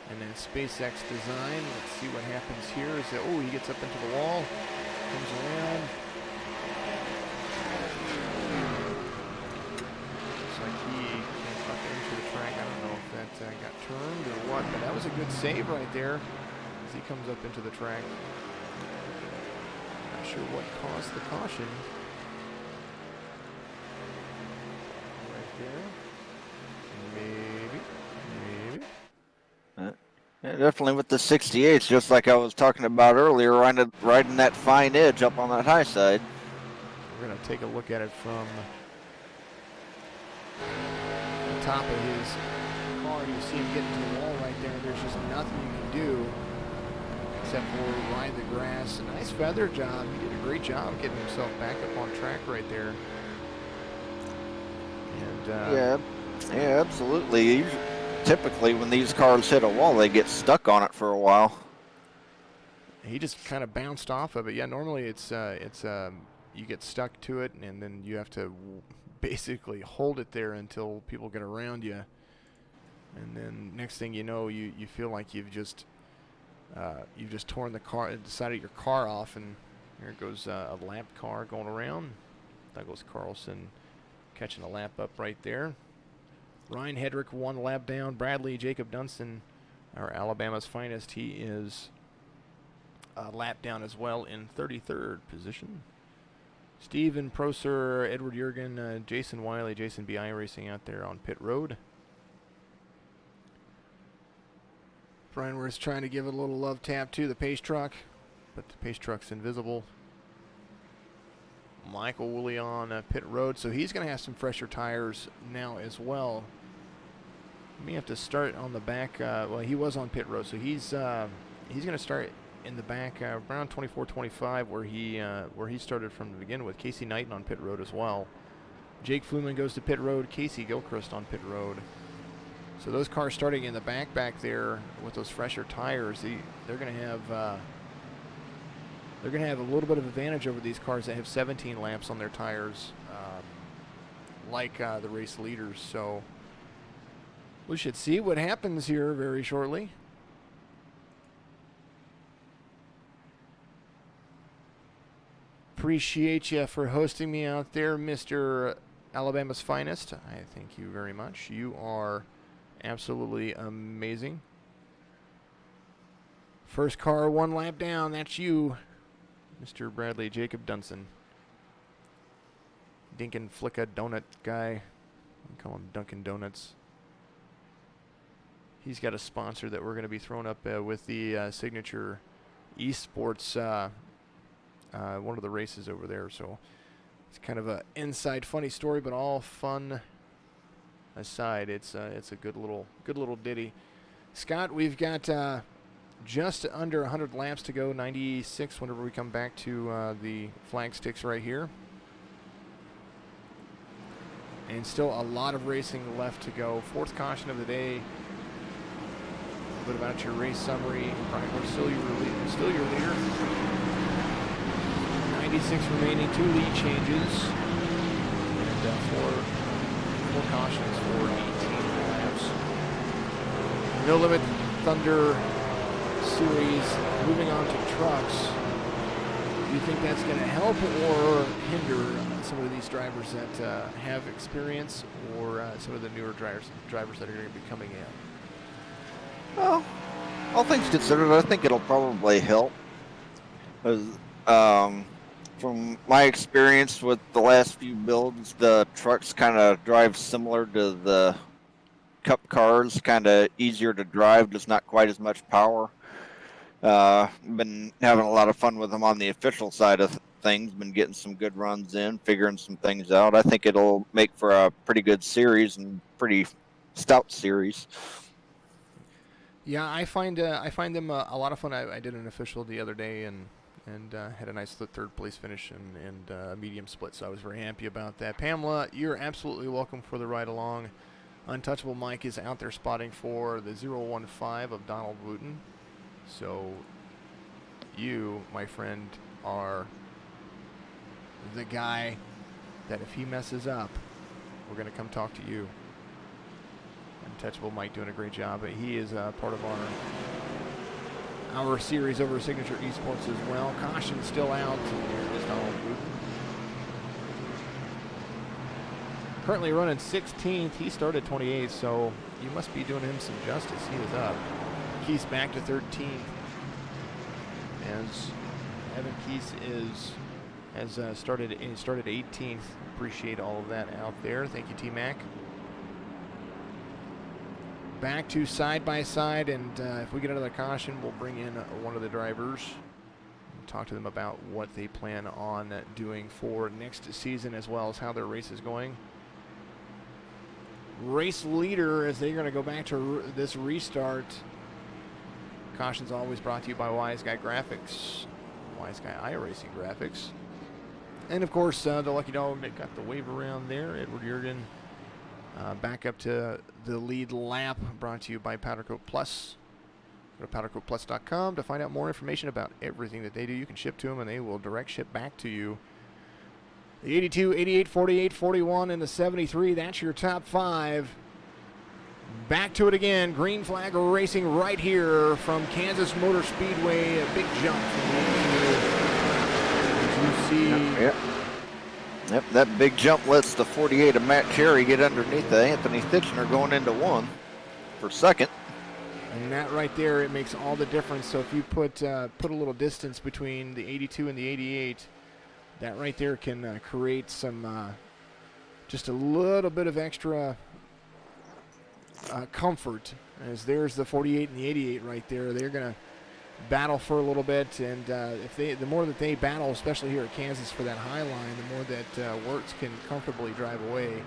And then SpaceX design. Let's see what happens here. Is that, oh, he gets up into the wall, comes around. Looks like he came up into the track. I don't know if that got turned or what, but that was a good save right there as he comes up into the track. Not Not sure what caused the caution. Right there. Maybe. Yeah, definitely with the 68s, just like I was talking about earlier, riding that fine edge up on that high side. We're going to take a look at it from the top of his car. You see him getting to the wall right there. There's just nothing you can do except for ride the grass. A nice feather job. He did a great job getting himself back up on track right there. And yeah, absolutely. Typically, when these cars hit a wall, they get stuck on it for a while. He just kind of bounced off of it. Yeah, normally it's you get stuck to it, and then you have to basically hold it there until people get around you. And then next thing you know, you feel like you've just torn the side of your car off, and here goes a lap car going around. Douglas Carlson catching a lap up right there. Ryan Hedrick 1 lap down. Bradley Jacob Dunston, our Alabama's finest, he is a lap down as well in 33rd position. Steven Prosser, Edward Jurgen, Jason Wiley, Jason B.I. racing out there on pit road. Bryan Wertz trying to give it a little love tap to the pace truck, but the pace truck's invisible. Michael Woolley on pit road, so he's going to have some fresher tires now as well. He may have to start on the back. Well, he was on pit road, so he's going to start in the back around 24-25, where he started from the beginning with. Casey Knighton on pit road as well. Jake Fluman goes to pit road. Casey Gilchrist on pit road. So those cars starting in the back there with those fresher tires, they're going to have. They're going to have a little bit of advantage over these cars that have 17 laps on their tires, like the race leaders. So we should see what happens here very shortly. Appreciate you for hosting me out there, Mr. Alabama's finest. I thank you very much. You are absolutely amazing. First car 1 lap down. That's you, Mr. Bradley Jacob Dunson. Dinkin' Flicka Donut guy. We call him Dunkin' Donuts. He's got a sponsor that we're going to be throwing up with the Signature Esports, one of the races over there. So it's kind of a inside funny story, but all fun aside. It's a good little ditty. Scott, we've got just under 100 laps to go, 96 whenever we come back to the flag sticks right here. And still a lot of racing left to go. 4th caution of the day. A bit about your race summary. Bryan Wertz still your leader. 96 remaining, 2 lead changes. And 4 cautions for 18 laps. No Limit Thunder Series moving on to trucks. Do you think that's going to help or hinder some of these drivers that have experience, or some of the newer drivers that are going to be coming in? Well, all things considered, I think it'll probably help. From my experience with the last few builds, the trucks kind of drive similar to the Cup cars, kind of easier to drive, just not quite as much power. Been having a lot of fun with them on the official side of things, been getting some good runs in, figuring some things out. I think it'll make for a pretty good series and pretty stout series. Yeah, I find them a lot of fun. I did an official the other day and had a nice 3rd place finish and a medium split, so I was very happy about that. Pamela, you're absolutely welcome for the ride along. Untouchable Mike is out there spotting for the 015 of Donald Wooten. So you, my friend, are the guy that if he messes up, we're going to come talk to you. Untouchable Mike doing a great job. But he is part of our series over Signature Esports as well. Caution still out. Here is Donald Wooten. Currently running 16th. He started 28th, so you must be doing him some justice. He is up. Keith's back to 13th as Evan Keese has started 18th. Appreciate all of that out there. Thank you, T-Mac. Back to side by side, and if we get another caution, we'll bring in one of the drivers. Talk to them about what they plan on doing for next season, as well as how their race is going. Race leader, as they're going to go back to this restart. Caution's always brought to you by Wise Guy Graphics, Wise Guy iRacing Graphics. And of course, the lucky dog that got the wave around there, Edward Jurgen. Back up to the lead lap, brought to you by Powder Coat Plus. Go to powdercoatplus.com to find out more information about everything that they do. You can ship to them, and they will direct ship back to you. The 82, 88, 48, 41, and the 73, that's your top 5. Back to it again. Green flag racing right here from Kansas Motor Speedway. A big jump from the as you see. Yep, that big jump lets the 48 of Matt Cherry get underneath the Anthony Thitchner going into 1 for second. And that right there, it makes all the difference. So if you put a little distance between the 82 and the 88, that right there can create some just a little bit of extra comfort. As there's the 48 and the 88 right there, they're going to battle for a little bit, and the more that they battle, especially here at Kansas for that high line, the more that Wertz can comfortably drive away.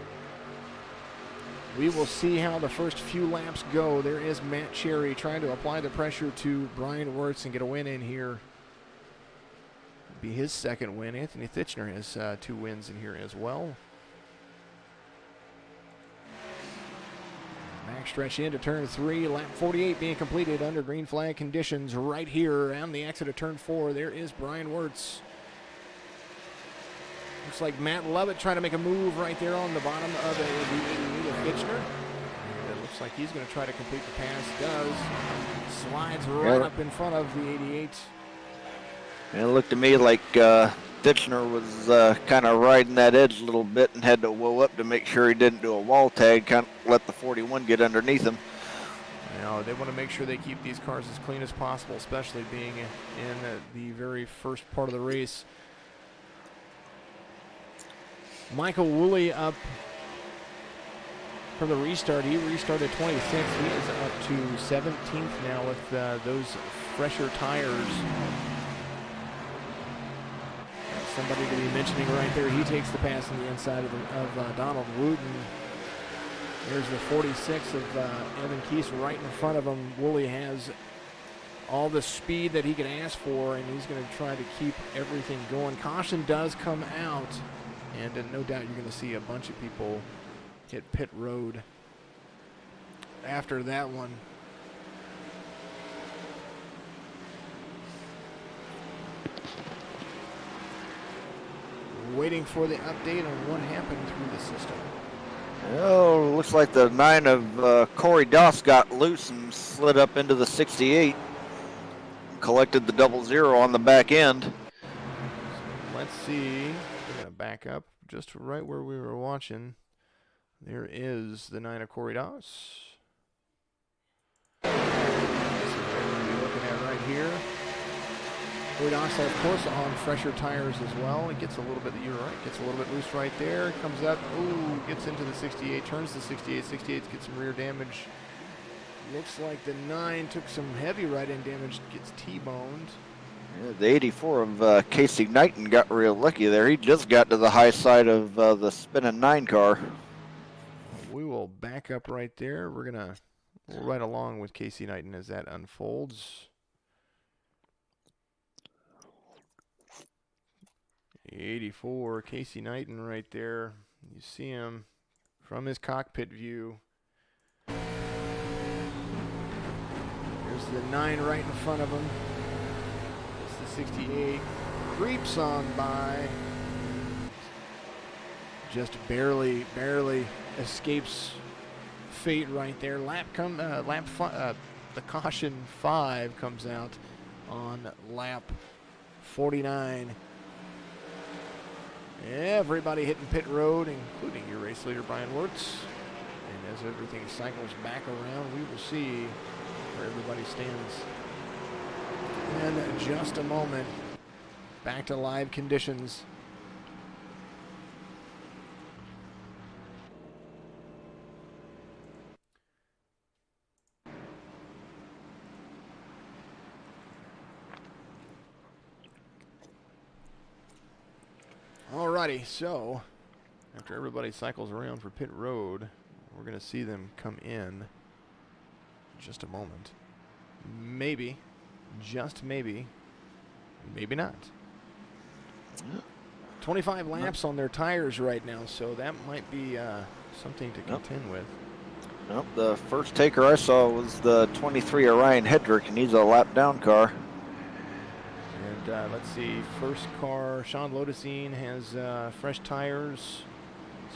We will see how the first few laps go. There is Matt Cherry trying to apply the pressure to Bryan Wertz and get a win in here. Be his second win. Anthony Thitchner has 2 wins in here as well. Backstretch into turn 3, lap 48 being completed under green flag conditions right here around the exit of turn 4. There is Bryan Wertz. Looks like Matt Lovett trying to make a move right there on the bottom of the 88 of Kitchener. And it looks like he's going to try to complete the pass. Does. Slides right up in front of the 88. And it looked to me like Ditchner was kind of riding that edge a little bit and had to whoa up to make sure he didn't do a wall tag, kind of let the 41 get underneath him. You know, they want to make sure they keep these cars as clean as possible, especially being in the very first part of the race. Michael Woolley up for the restart. He restarted 26th. He is up to 17th now with those fresher tires. Somebody to be mentioning right there. He takes the pass on the inside of Donald Wooten. There's the 46 of Evan Keese right in front of him. Woolley has all the speed that he can ask for, and he's going to try to keep everything going. Caution does come out, and no doubt you're going to see a bunch of people hit pit road after that one. Waiting for the update on what happened through the system. Oh, looks like the 9 of Corey Doss got loose and slid up into the 68. Collected the 00 on the back end. So let's see. We're going to back up just right where we were watching. There is the 9 of Corey Doss. So what we're looking at right here. Corey Doss, of course, on fresher tires as well. It gets a little bit, you're right, gets a little bit loose right there. Comes up, ooh, gets into the 68, turns the 68. 68 gets some rear damage. Looks like the 9 took some heavy right-end damage, gets T-boned. Yeah, the 84 of Casey Knighton got real lucky there. He just got to the high side of the spinning 9 car. We will back up right there. We'll ride along with Casey Knighton as that unfolds. 84, Casey Knighton right there. You see him from his cockpit view. There's the 9 right in front of him. It's the 68. Creeps on by. Just barely escapes fate right there. The caution 5 comes out on lap 49. Everybody hitting pit road, including your race leader, Bryan Wertz. And as everything cycles back around, we will see where everybody stands in just a moment. back to live conditions. Alrighty, so after everybody cycles around for pit road, we're going to see them come in just a moment. Maybe, just maybe, maybe not. 25 laps on their tires right now, so that might be something to contend with. Nope, the first taker I saw was the 23 Orion Hedrick, and he's a lap down car. And let's see, first car, Sean Lodesine has fresh tires.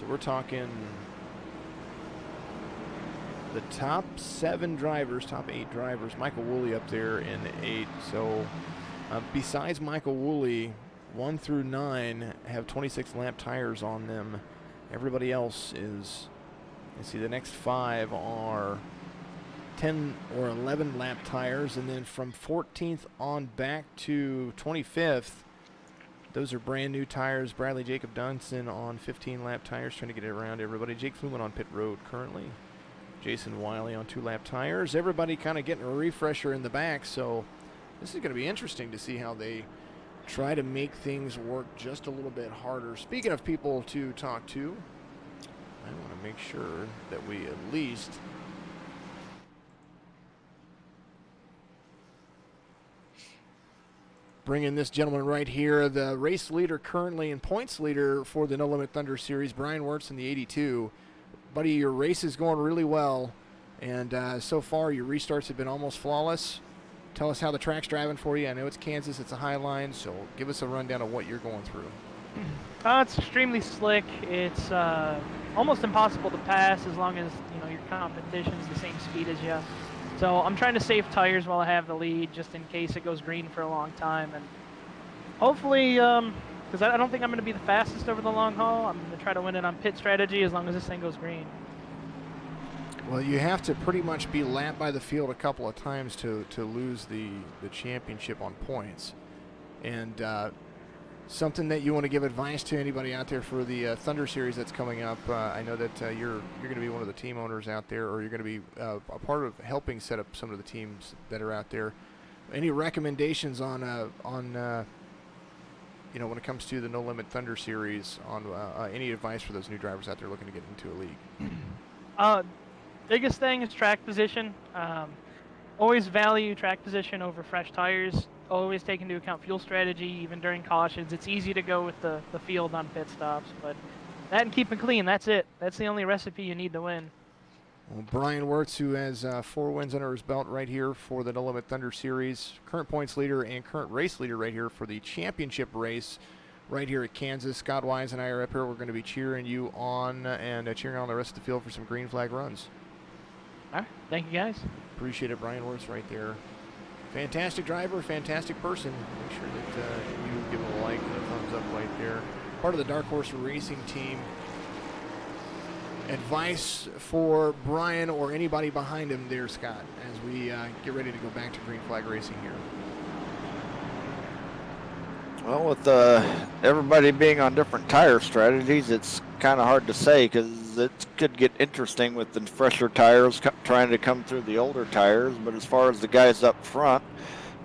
So we're talking the top 7 drivers, top 8 drivers. Michael Woolley up there in 8. So besides Michael Woolley, 1 through 9 have 26 lap tires on them. Everybody else is, let's see, the next 5 are 10 or 11 lap tires, and then from 14th on back to 25th, those are brand new tires. Bradley Jacob Dunson on 15 lap tires, trying to get it around everybody. Jake Fluman on pit road currently. Jason Wiley on 2 lap tires. Everybody kind of getting a refresher in the back, so this is going to be interesting to see how they try to make things work just a little bit harder. Speaking of people to talk to, I want to make sure that we at least bring in this gentleman right here, the race leader currently and points leader for the No Limit Thunder Series, Bryan Wertz in the 82. Buddy, your race is going really well, and so far your restarts have been almost flawless. Tell us how the track's driving for you. I know it's Kansas, it's a high line, so give us a rundown of what you're going through. It's extremely slick. It's almost impossible to pass as long as your competition's the same speed as you. So I'm trying to save tires while I have the lead, just in case it goes green for a long time, and hopefully, because I don't think I'm going to be the fastest over the long haul. I'm going to try to win it on pit strategy as long as this thing goes green. Well, you have to pretty much be lapped by the field a couple of times to lose the championship on points. And something that you want to give advice to anybody out there for the Thunder Series that's coming up. I know that you're going to be one of the team owners out there, or you're going to be a part of helping set up some of the teams that are out there. Any recommendations on when it comes to the No Limit Thunder Series, on any advice for those new drivers out there looking to get into a league? Biggest thing is track position. Always value track position over fresh tires. Always take into account fuel strategy, even during cautions. It's easy to go with the field on pit stops, but that and keep it clean, that's it. That's the only recipe you need to win. Well, Bryan Wertz, who has 4 wins under his belt right here for the No Limit Thunder Series, current points leader and current race leader right here for the championship race right here at Kansas. Scott Wise and I are up here. We're going to be cheering you on and cheering on the rest of the field for some green flag runs. All right, thank you guys. Appreciate it, Bryan Wertz right there. Fantastic driver, fantastic person. Make sure that you give him a like and a thumbs up right there. Part of the Dark Horse Racing team. Advice for Bryan or anybody behind him there, Scott, as we get ready to go back to green flag racing here. Well, with everybody being on different tire strategies, it's kind of hard to say, because it could get interesting with the fresher tires trying to come through the older tires. But as far as the guys up front,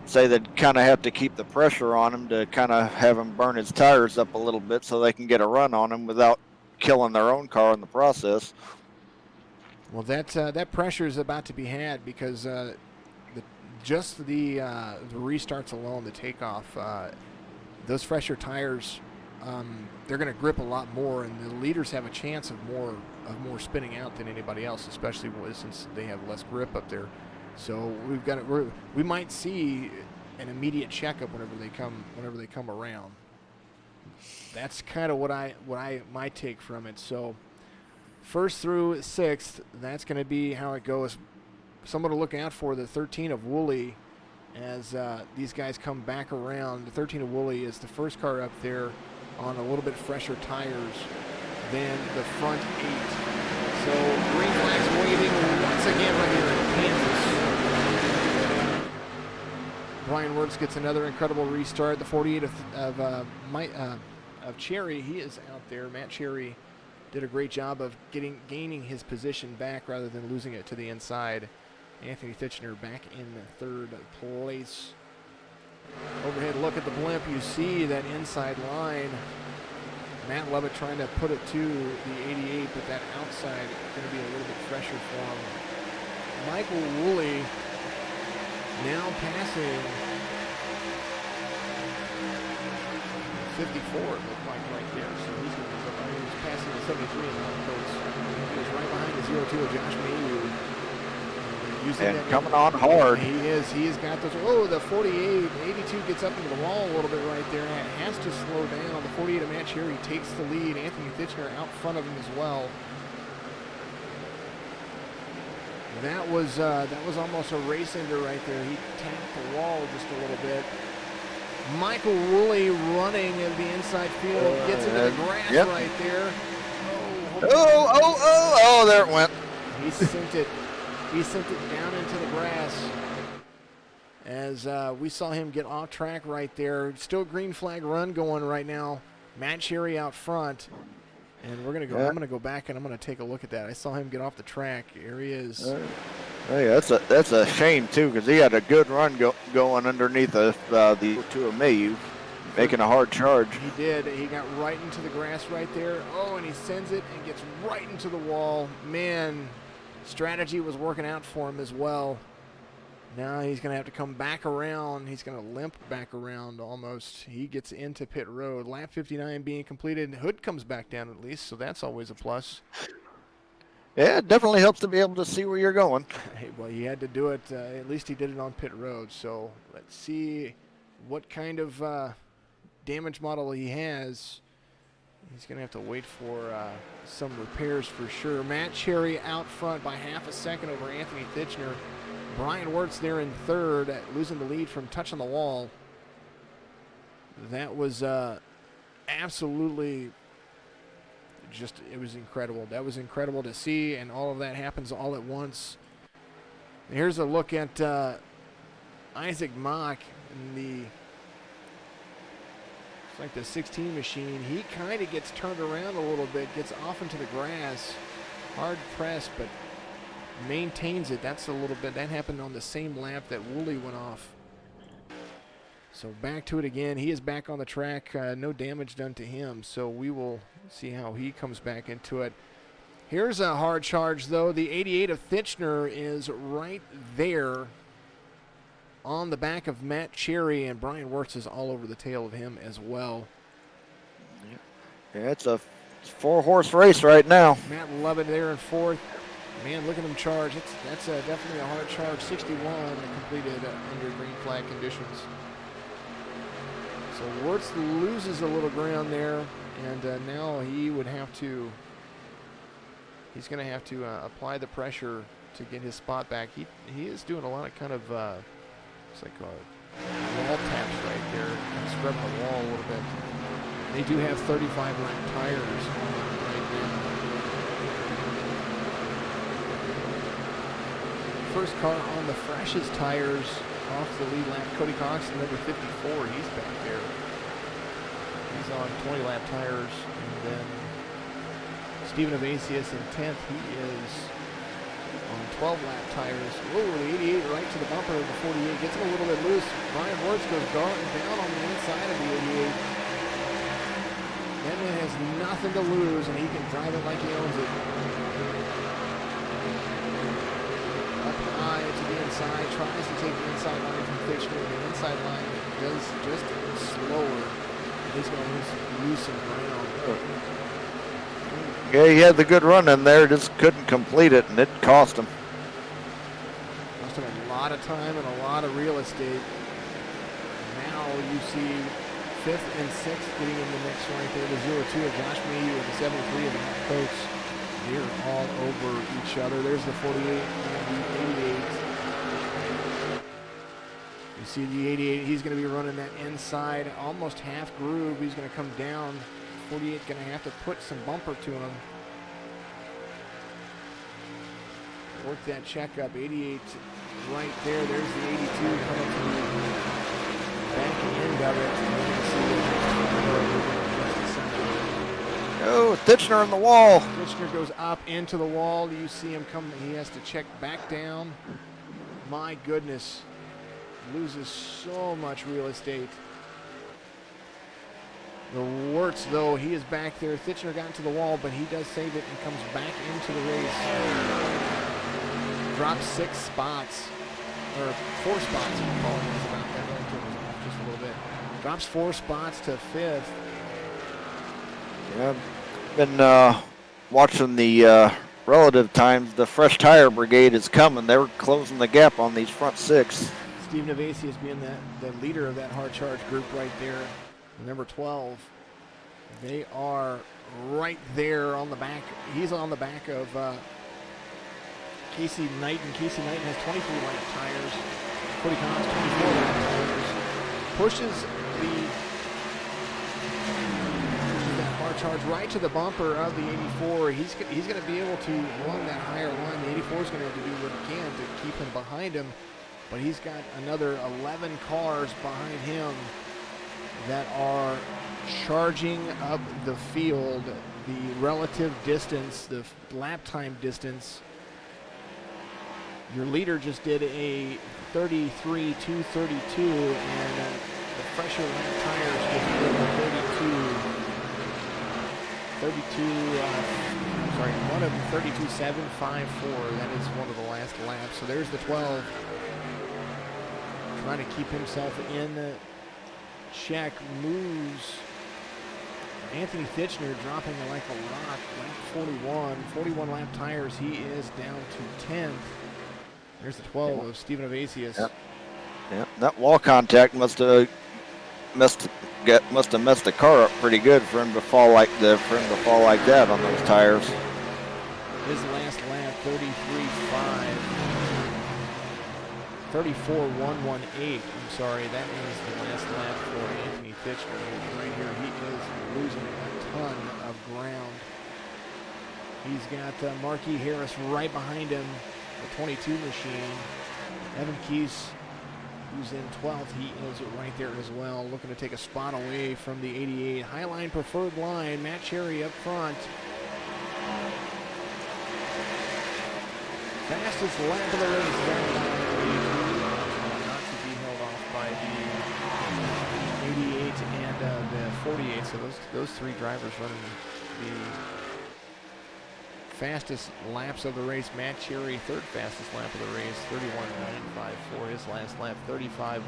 say they'd kind of have to keep the pressure on him to kind of have him burn his tires up a little bit so they can get a run on him without killing their own car in the process. Well, that pressure is about to be had, because the restarts alone, the takeoff, those fresher tires, they're going to grip a lot more, and the leaders have a chance of more spinning out than anybody else, especially since they have less grip up there. So we might see an immediate checkup whenever they come around. That's kind of my take from it. So 1st through 6th, that's going to be how it goes. Someone to look out for, the 13 of Woolley, as these guys come back around. The 13 of Woolley is the first car up there on a little bit fresher tires than the front 8. So green flags waving once again right here in Kansas. Bryan Wertz gets another incredible restart. The 48 of Cherry, he is out there. Matt Cherry did a great job of gaining his position back rather than losing it to the inside. Anthony Titchener back in third place. Overhead look at the blimp. You see that inside line. Matt Lovett trying to put it to the 88, but that outside is going to be a little bit fresher for him. Michael Woolley now passing 54, it looked like right there. So he's going to be he's passing the 73 in the coats. He was right behind the 02 of Josh Mayhew. And coming on hard. He has got those. Oh, the 48, 82 gets up into the wall a little bit right there. Has to slow down. The 48 of Matt Cherry takes the lead. Anthony Titchener out front of him as well. That was almost a race ender right there. He tapped the wall just a little bit. Michael Woolley running in the inside field, gets into the grass right there. Oh, there it went. He sent it. He sent it down into the grass as we saw him get off track right there. Still green flag run going right now. Matt Cherry out front. And we're going to go. I'm going to go back and I'm going to take a look at that. I saw him get off the track. Here he is. Hey, that's a shame too, because he had a good run going underneath the two of Mayhew, making a hard charge. He did. He got right into the grass right there. Oh, and he sends it and gets right into the wall. Man, strategy was working out for him as well. Now he's going to have to come back around. He's going to limp back around almost. He gets into pit road. Lap 59 being completed. Hood comes back down at least, so that's always a plus. Yeah, it definitely helps to be able to see where you're going. Hey, well, he had to do it. At least he did it on pit road. So let's see what kind of damage model he has. He's going to have to wait for some repairs for sure. Matt Cherry out front by half a second over Anthony Titchener. Bryan Wertz there in third, losing the lead from touching the wall. That was absolutely just, it was incredible. That was incredible to see, and all of that happens all at once. Here's a look at Isaac Mock in the, it's like the 16 machine. He kind of gets turned around a little bit, gets off into the grass, hard pressed, but maintains it. That's a little bit, that happened on the same lap that Woolley went off. So back to it again. He is back on the track. No damage done to him, so we will see how he comes back into it. Here's a hard charge, though. The 88 of Titchener is right there on the back of Matt Cherry, and Bryan Wertz is all over the tail of him as well. Yeah, it's a 4-horse race right now. Matt Lovett there in fourth. Man, look at him charge. That's definitely a hard charge. 61 completed under green flag conditions. So Wertz loses a little ground there, and now he would have to, he's going to have to apply the pressure to get his spot back. He is doing a lot of kind of, it's like wall taps right there, kind of scrubbing the wall a little bit. They do have 35 lap tires on right now. First car on the freshest tires off the lead lap. Cody Cox, number 54, he's back there. He's on 20 lap tires. And then Stephen Avasius in 10th, he is on 12 lap tires. Whoa, the 88 right to the bumper of the 48. Gets him a little bit loose. Bryan Wertz goes down on the inside of the 88. That man has nothing to lose, and he can drive it like he owns it. To the inside, tries to take the inside line from Titchener. The inside line does just slower. He's going to lose some ground. Yeah, he had the good run in there, just couldn't complete it, and it cost him. Cost him a lot of time and a lot of real estate. Now you see 5th and 6th getting in the mix right there. The 02 of Josh Mayhew and the 73 of the Matt Coates. They're all over each other. There's the 48 and the 88. You see the 88, he's going to be running that inside, almost half groove. He's going to come down. 48 going to have to put some bumper to him. Work that checkup. 88 right there. There's the 82 coming to of it. Oh, Titchener in the wall. Titchener goes up into the wall. You see him come. He has to check back down. My goodness. Loses so much real estate. The Wertz, though, he is back there. Titchener got into the wall, but he does save it and comes back into the race. Drops 6 spots, or 4 spots. Apologies about that. That was off just a little bit. Drops 4 spots to 5th. Yeah, been watching the relative times. The fresh tire brigade is coming. They're closing the gap on these front 6. Steve Navasi is being the leader of that hard charge group right there. Number 12. They are right there on the back. He's on the back of Casey Knighton. Casey Knighton has 23 lap tires. Cody Collins 24 lap tires. Pushes that hard charge right to the bumper of the 84. He's going to be able to run that higher line. The 84 is going to have to do what he can to keep him behind him. But he's got another 11 cars behind him that are charging up the field. The relative distance, the lap time distance. Your leader just did a 33.232, and the fresher lap tires just did a 32, one of them 32.754. That is one of the last laps. So there's the 12. Trying to keep himself in check. Moves Anthony Titchener dropping like a rock. Lap 41 lap tires. He is down to 10th. There's the 12 of Stephen Avasius. Yep. That wall contact must have messed the car up pretty good for him to fall like that on those tires. His last lap 34.118. I'm sorry, that is the last lap for Anthony Titchener. Right here, he is losing a ton of ground. He's got Marquis Harris right behind him, the 22 machine. Evan Keese, who's in 12th, he is right there as well, looking to take a spot away from the 88. Highline preferred line, Matt Cherry up front. Fastest lap of the race, down by not to be held off by the 88 and the 48. So those 3 drivers running the fastest laps of the race. Matt Cherry, 3rd fastest lap of the race, 31.954. His last lap, 35.10.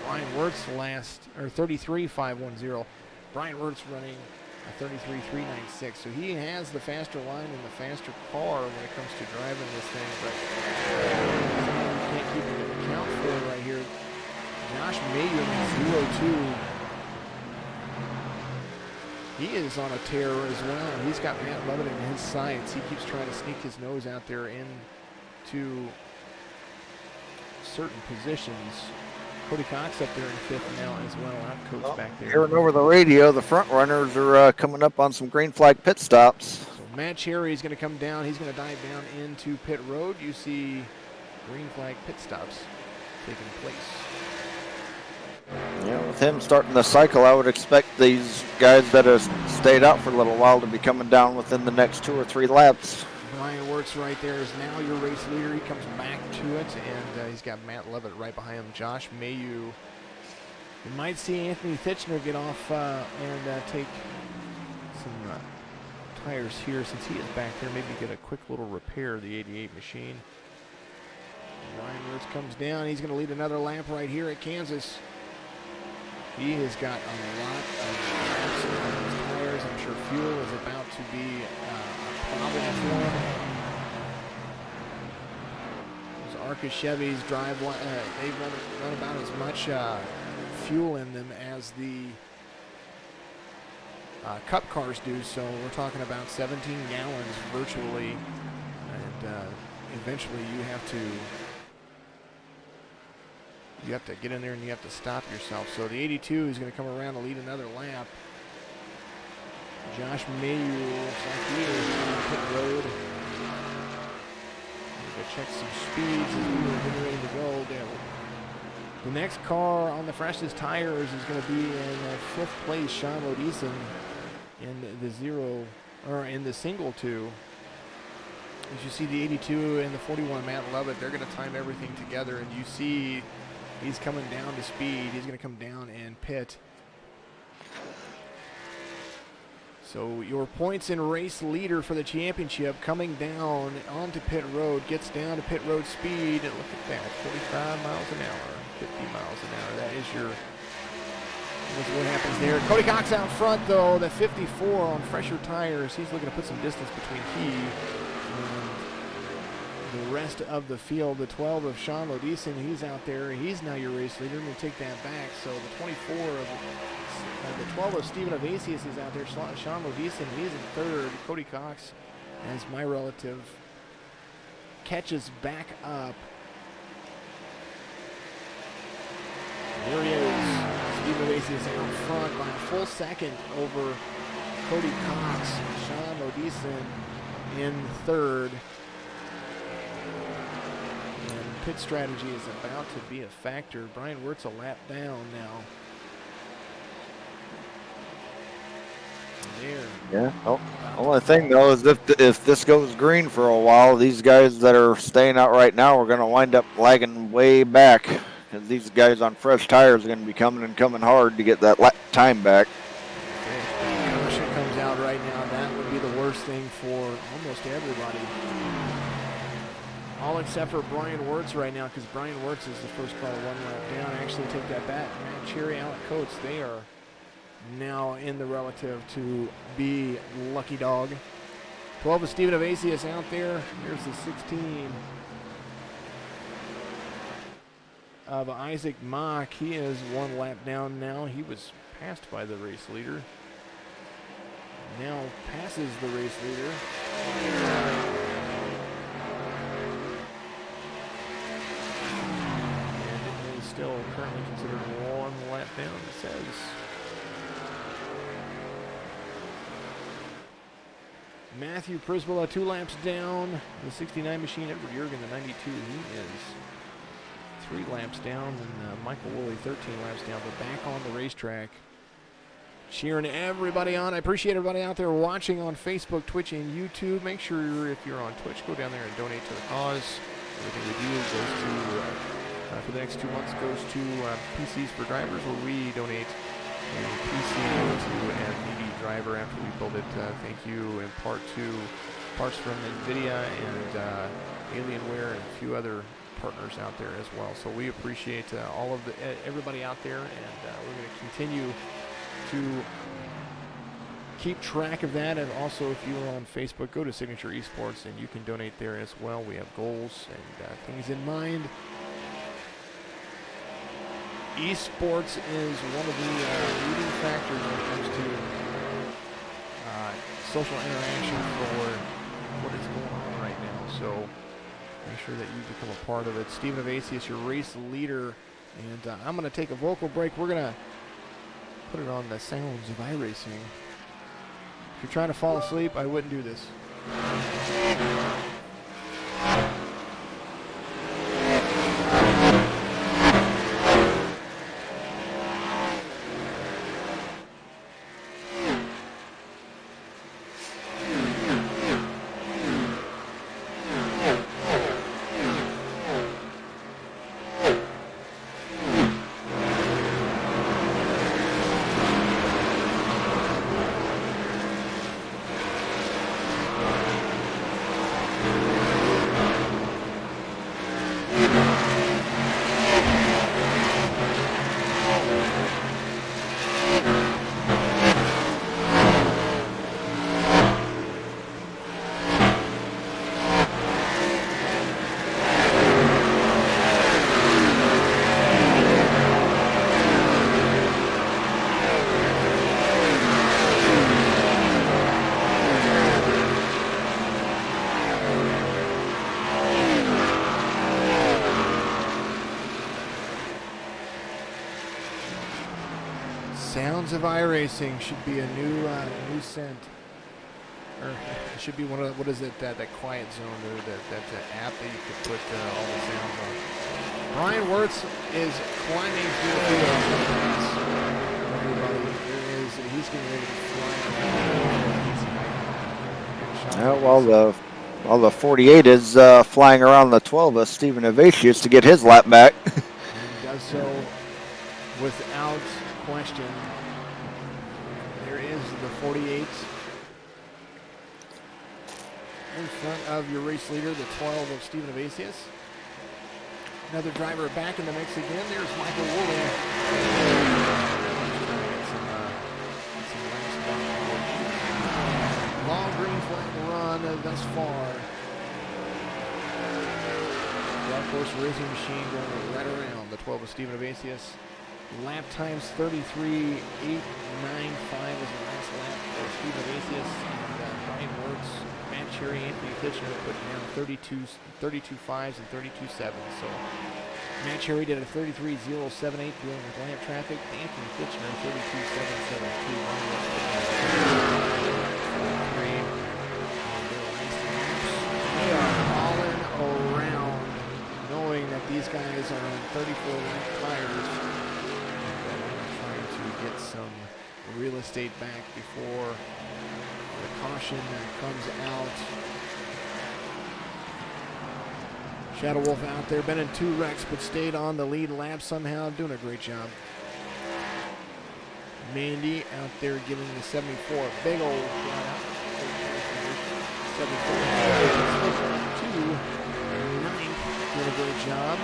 Bryan Wertz 33.510. Bryan Wertz running a 33.396. So he has the faster line and the faster car when it comes to driving this thing, but you can't keep an account for it right here. Josh Mayer, 0-2. He is on a tear as well. He's got Matt Lovett in his sights. He keeps trying to sneak his nose out there into certain positions. Cody Cox up there in 5th now as well. Coach back there. Hearing over the radio, the front runners are coming up on some green flag pit stops. So Matt Cherry is going to come down. He's going to dive down into pit road. You see green flag pit stops taking place. Yeah, with him starting the cycle, I would expect these guys that have stayed out for a little while to be coming down within the next 2 or 3 laps. Bryan Wertz right there is now your race leader. He comes back to it, and he's got Matt Lovett right behind him. Josh Mayu. You might see Anthony Titchener get off and take some tires here since he is back there. Maybe get a quick little repair of the 88 machine. Bryan Wertz comes down. He's going to lead another lap right here at Kansas. He has got a lot of laps on his tires. I'm sure fuel is about to be a problem for him. Those ARCA Chevys drive, they run about as much fuel in them as the Cup cars do. So we're talking about 17 gallons virtually, and eventually you have to get in there and you have to stop yourself. So the 82 is going to come around to lead another lap. Josh Mayu looks like he is on pit road. We're going to check some speeds as we were getting ready to go. The next car on the freshest tires is going to be in 5th place, Sean Lodison, in the single 2. As you see the 82 and the 41, Matt Lovett, they're going to time everything together, and you see he's coming down to speed. He's going to come down and pit. So your points in race leader for the championship coming down onto pit road, gets down to pit road speed, and look at that, 45 miles an hour, 50 miles an hour. That is that's what happens there. Cody Cox out front though, the 54 on fresher tires. He's looking to put some distance between he and the rest of the field. The 12 of Sean Lodison, he's out there. He's now your race leader. Going to take that back. So the 24 of the 12 of Stephen Evasius is out there. Sean Lodison, he's in 3rd. Cody Cox, as my relative, catches back up. There he is. Stephen Evasius out front by a full second over Cody Cox. Sean Lodison in 3rd. And pit strategy is about to be a factor. Bryan Wertz a lap down now. There. Yeah. Oh, only thing though is if this goes green for a while, these guys that are staying out right now are going to wind up lagging way back, because these guys on fresh tires are going to be coming hard to get that time back. If the caution comes out right now, that would be the worst thing for almost everybody. All except for Bryan Wertz right now, because Bryan Wertz is the first car 1 lap down. Actually, take that back. Matt Cherry, Alec Coates, they are now in the relative to be lucky dog. 12 is Stephen Evasius out there. Here's the 16 of Isaac Mock. He is 1 lap down now. He was passed by the race leader. Now passes the race leader. And it is still currently considered 1 lap down, it says. Matthew Prisbilla 2 laps down. The 69 machine, Edward Jurgen, the 92, he is 3 laps down, and Michael Woolley 13 laps down, but back on the racetrack. Cheering everybody on. I appreciate everybody out there watching on Facebook, Twitch, and YouTube. Make sure if you're on Twitch, go down there and donate to the cause. Everything we do goes to, for the next 2 months, goes to PCs for Drivers, where we donate a PC to an EV driver after we build it. Thank you in part to parts from NVIDIA and Alienware and a few other partners out there as well. So we appreciate all of everybody out there, and we're going to continue to keep track of that. And also, if you're on Facebook, go to Signature Esports and you can donate there as well. We have goals and things in mind. Esports is one of the leading factors when it comes to social interaction for what is going on right now. So make sure that you become a part of it. Stephen Evasius, your race leader. And I'm going to take a vocal break. We're going to put it on the sounds of iRacing. If you're trying to fall asleep, I wouldn't do this. Sounds of iRacing should be a new scent, or it should be one of what is it, that quiet zone, or that app that you could put all the sounds on. Bryan Wertz is climbing through the field. Everybody, he's getting ready to fly. Yeah, while the 48 is flying around the 12 of Stephen Evasius to get his lap back. And does so without question. There is the 48 in front of your race leader, the 12 of Stephen Evasius. Another driver back in the mix again. There's Michael Woolley. Long green flag run thus far. Dark Horse Racing Machine going right around the 12 of Stephen Evasius. Lap times 33.895 is the last lap for Stephen Evasius and Bryan Wertz. Matt Cherry, Anthony Kitchener putting down 32.5s and 32.7s. So Matt Cherry did a 33.078 dealing with lamp traffic. Anthony Kitchener 32.772. They are hauling around, knowing that these guys are on 34-lap tires. Trying to get some real estate back before the caution comes out. Shadow Wolf out there, been in 2 wrecks, but stayed on the lead lap somehow, doing a great job. Mandy out there giving the 74 a big old flat out. 74 to 9th, doing a great job.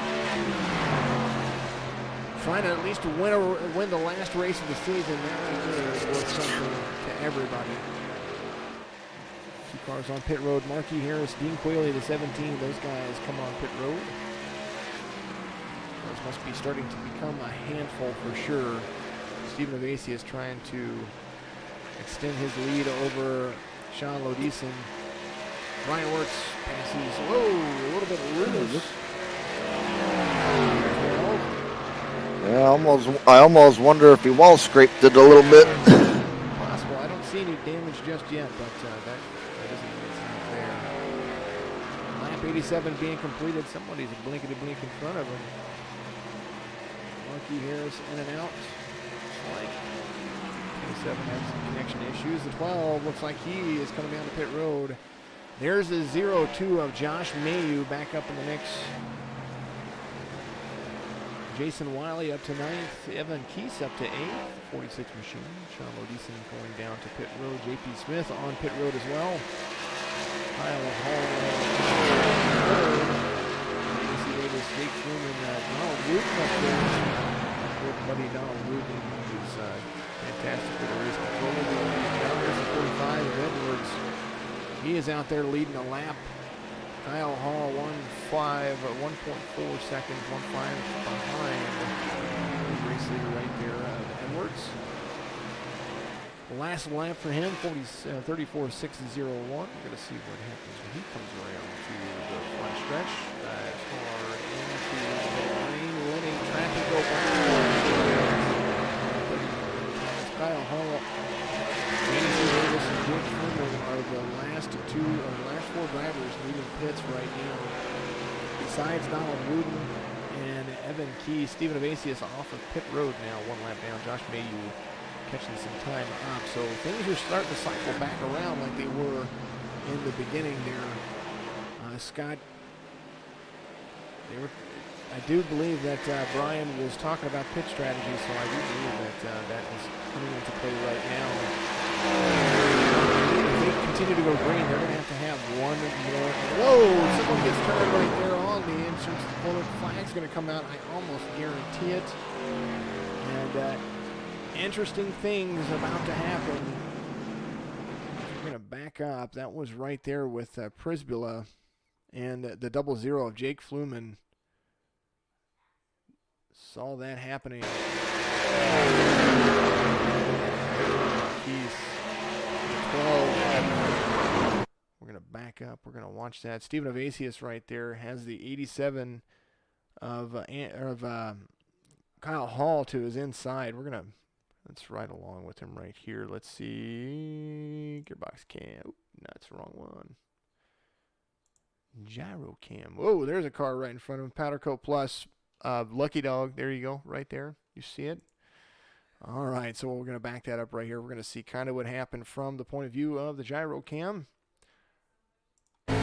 Trying to at least win the last race of the season. That right there is worth something to everybody. 2 cars on pit road. Markey Harris, Dean Quayle, the 17. Those guys come on pit road. Those must be starting to become a handful for sure. Stephen Evasius trying to extend his lead over Sean Lodison. Bryan Wertz passes, a little bit loose. Yeah, I almost wonder if he wall scraped it a little bit. Possible. I don't see any damage just yet, but that doesn't mean it's not there. Lap 87 being completed. Somebody's blinkety-blink in front of him. Markey Harris in and out. Like 27 has some connection issues. The 12 looks like he is coming down the pit road. There's the 0-2 of Josh Mayu back up in the mix. Jason Wiley up to 9th. Evan Keese up to 8th. 46 machine. Sean Lodison going down to pit road. JP Smith on pit road as well. Kyle Hall. AC Davis, Jake Truman, Donald Wooten up there. Good buddy Donald Wooten, who's fantastic with the race control. Down there's the 45 of Edwards. He is out there leading a lap. Kyle Hall 1.4 seconds, 1.5 behind the race leader right there, Edwards. Last lap for him, 34.601. We're going to see what happens when he comes around to the front stretch. Dives hard into the lane, letting traffic go by. Kyle Hall, Nancy Davis, and Jake Truman are the last 4 drivers leaving pits right now. Besides Donald Wooten and Evan Key, Stephen Evasius off of pit road now, 1 lap down. Josh Mayu catching some time up. So things are starting to cycle back around like they were in the beginning there. Scott, I do believe that Bryan was talking about pit strategy, so I do believe that that is coming into play right now. If they continue to go green, they're going to have one more. Whoa! Someone gets turned right there on the entrance. The flag's going to come out. I almost guarantee it. And interesting things about to happen. We're going to back up. That was right there with Prisbilla and the 00 of Jake Fluman. Saw that happening. He's 12. We're going to back up. We're going to watch that. Stephen Evasius right there has the 87 of Kyle Hall to his inside. Let's ride along with him right here. Let's see. Gearbox cam. Oop, no, that's the wrong one. Gyro cam. Whoa, there's a car right in front of him. Powder Coat Plus. Lucky Dog. There you go, right there. You see it? All right, so we're going to back that up right here. We're going to see kind of what happened from the point of view of the gyro cam. Well,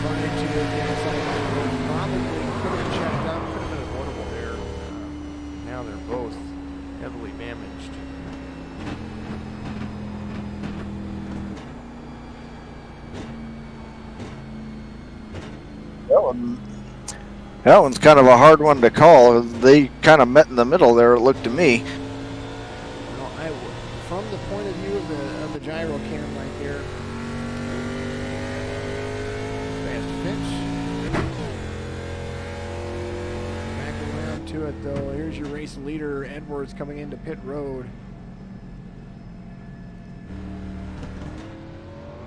trying to get inside, probably could have checked up, could have been avoidable there. Now they're both heavily damaged. That one's kind of a hard one to call. They kind of met in the middle there, it looked to me. Well, from the point of view of the gyro cam right there, fast pitch. Back around to it though. Here's your race leader, Edwards, coming into pit road.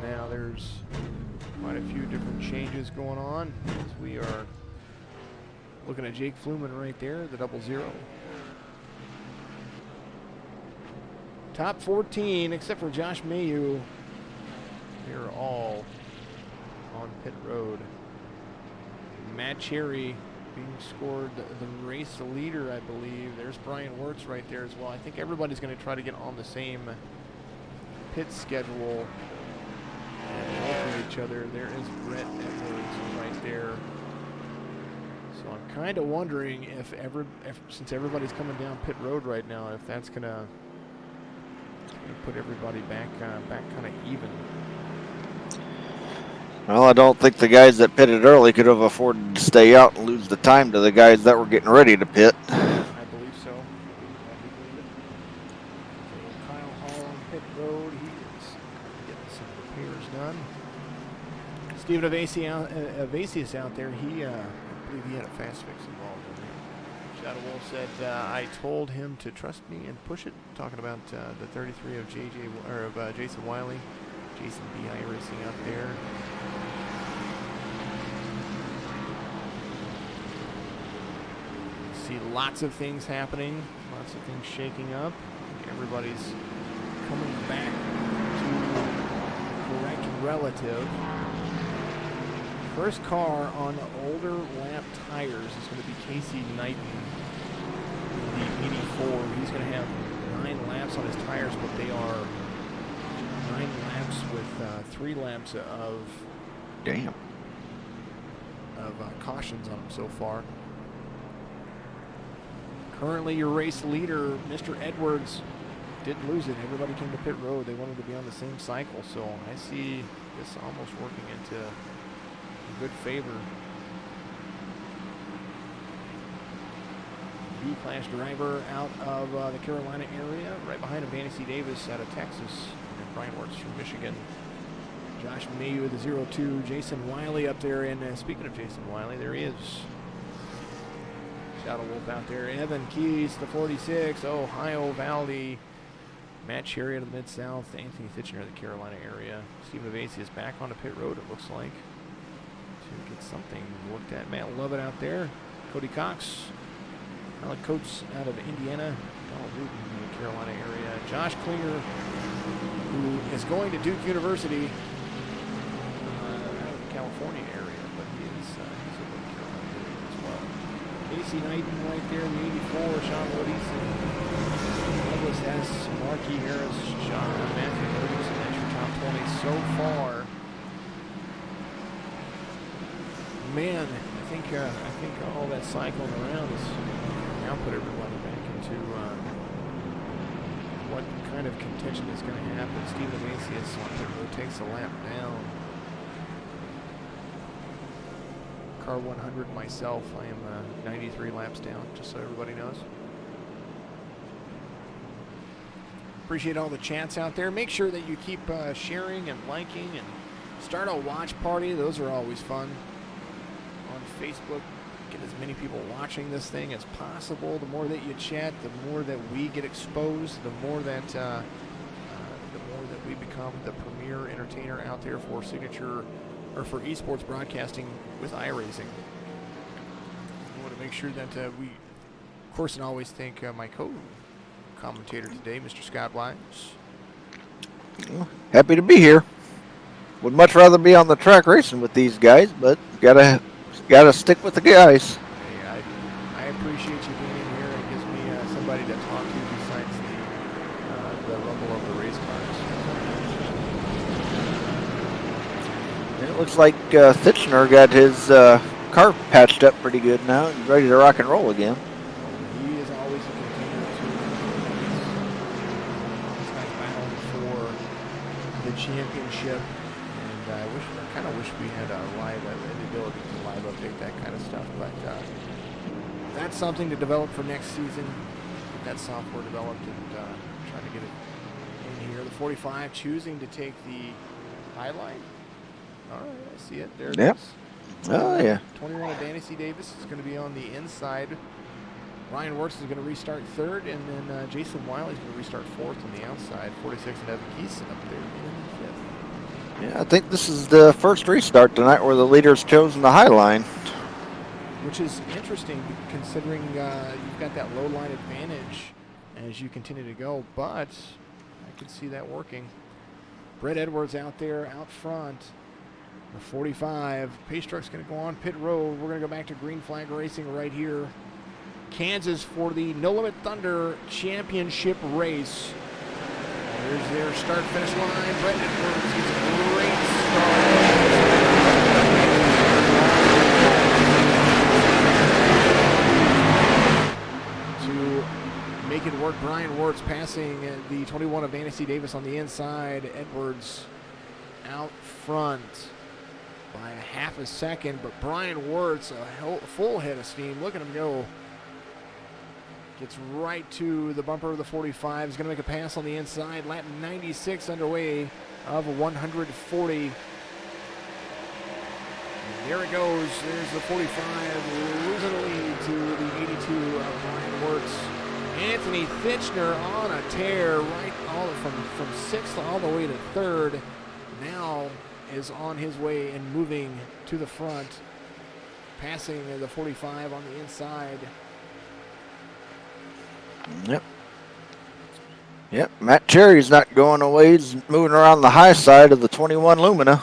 Now there's quite a few different changes going on as we are looking at Jake Fluman right there, the 00. Top 14, except for Josh Mayu. They're all on pit road. Matt Cherry being scored the race leader, I believe. There's Bryan Wertz right there as well. I think everybody's going to try to get on the same pit schedule and help each other. There is Brett Edwards right there. So I'm kind of wondering if since everybody's coming down pit road right now, if that's gonna put everybody back kind of even. Well, I don't think the guys that pitted early could have afforded to stay out and lose the time to the guys that were getting ready to pit. I believe so. Kyle Hall on pit road. He is getting some repairs done. Stephen Evasius out there. He, I believe he had a fast fix involved in there. Shadow Wolf said, I told him to trust me and push it. Talking about the 33 of Jason Wiley. Jason B.I. racing up there. See lots of things happening, lots of things shaking up. Everybody's coming back to correct relative. First car on older lap tires is going to be Casey Knighton, the 84. He's going to have 9 laps on his tires, but they are 9 laps with 3 laps of cautions on them so far. Currently, your race leader, Mr. Edwards, didn't lose it. Everybody came to pit road. They wanted to be on the same cycle, so I see this almost working into good favor. B-class driver out of the Carolina area. Right behind him, Danny C. Davis out of Texas. And Bryan Wertz from Michigan. Josh Mayu, the 02. Jason Wiley up there. And speaking of Jason Wiley, there he is. Shadow Wolf out there. Evan Keys, the 46. Ohio Valley. Matt Cherry of the Mid-South. Anthony Titchener of the Carolina area. Steve Evasi is back on the pit road, it looks like, to get something looked at. Matt Lovett out there. Cody Cox. Alec Coates out of Indiana. Donald Rubin in the Carolina area. Josh Klinger, who is going to Duke University out of the California area, but he's over in the Carolina area as well. Casey Knighton right there, the 84. Sean Woodison. Douglas S. Markey Harris. Sean Matthew Ferguson. That's your top 20 so far. Man, I think all that cycling around is now put everybody back into what kind of contention is going to happen. Steve Evasius takes a lap down. Car 100 myself, I am 93 laps down, just so everybody knows. Appreciate all the chats out there. Make sure that you keep sharing and liking and start a watch party. Those are always fun. On Facebook, get as many people watching this thing as possible. The more that you chat, the more that we get exposed, the more that we become the premier entertainer out there for signature or for esports broadcasting with iRacing. I want to make sure that we, of course, and always thank my commentator today, Mr. Scott Wise. Happy to be here. Would much rather be on the track racing with these guys, but gotta stick with the guys. Hey, I appreciate you being in here. It gives me somebody to talk to besides the rumble of the race cars. And it looks like Thitchner got his car patched up pretty good now and ready to rock and roll again. He is always a contender to this guy's battling for the championship, and I kind of wish we had the ability to live update that kind of stuff, but that's something to develop for next season. Get that software developed and try to get it in here. The 45 choosing to take the highline. All right, I see it. There it Yep. is. Oh yeah. 21 of Danny C. Davis is going to be on the inside. Bryan Wertz is going to restart third, and then Jason Wiley is going to restart fourth on the outside. 46 and Evan Keeson up there in fifth. Yeah, I think this is the first restart tonight where the leader's chosen the high line. Which is interesting considering you've got that low line advantage as you continue to go, but I could see that working. Brett Edwards out there out front. The 45. Pace truck's going to go on pit road. We're going to go back to green flag racing right here. Kansas for the No Limit Thunder Championship race. There's their start-finish line. Brett Edwards gets a great start. To make it work, Bryan Wertz passing the 21 of Danny C. Davis on the inside. Edwards out front by a half a second, but Bryan Wertz, a full head of steam. Look at him go. Gets right to the bumper of the 45. He's going to make a pass on the inside. Lap 96 underway of 140. And there it goes. There's the 45 losing the lead to the 82 of Bryan Wertz. Anthony Thitchner on a tear right all from sixth all the way to third. Now is on his way and moving to the front, passing the 45 on the inside. Yep. Matt Cherry's not going away. He's moving around the high side of the 21 Lumina.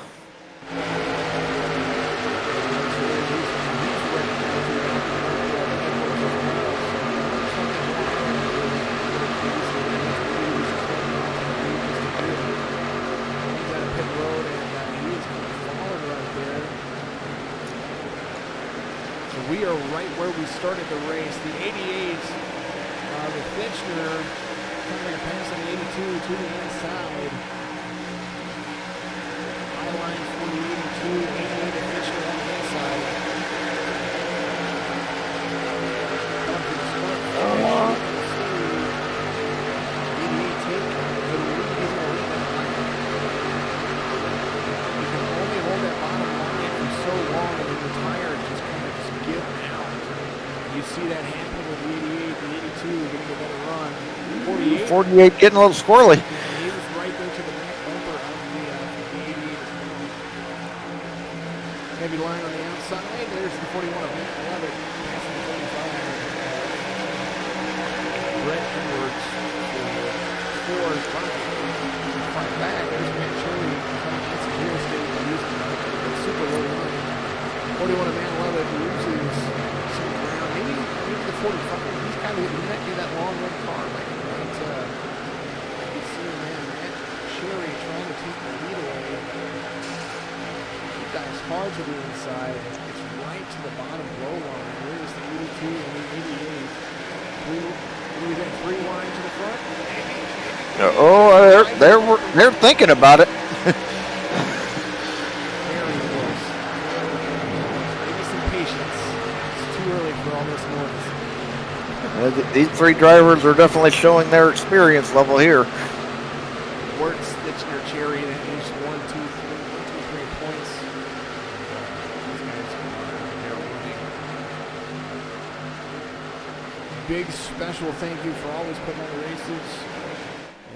We are right where we started the race. The 88, the Thitchner coming to pass on the 82 to the inside. High line for the 82, 88 to Thitchner on the inside. Come to the start. 88 take the lead. He's going to lead that line. You can only hold that bottom line for so long and the tires just kind of give out. You see that happen with the 88, the 82 getting a better run. 48 getting a little squirrely. He was right there to the back bumper of the 88 as well. Heavy line on the outside. There's the 41 of Matt Levitt passing the 45. Brett Edwards for 4-5 back. There's Matt Cherry coming against the real estate in Houston. Super low line. 41 of Matt Levitt loses some ground. Maybe the 45. He might be that long run car. You see Matt Cherry trying to take the lead away. He dives hard to the inside. It's right to the bottom low line. There's the 82 and the 88. Three line to the front. Oh, they're thinking about it. Very close. Maybe some patience. It's too early for all this noise. These three drivers are definitely showing their experience level here. Wertz, Thitchner, Cherry, that is 1, 2, 3 points. These guys are winning. Big special thank you for always putting on the races.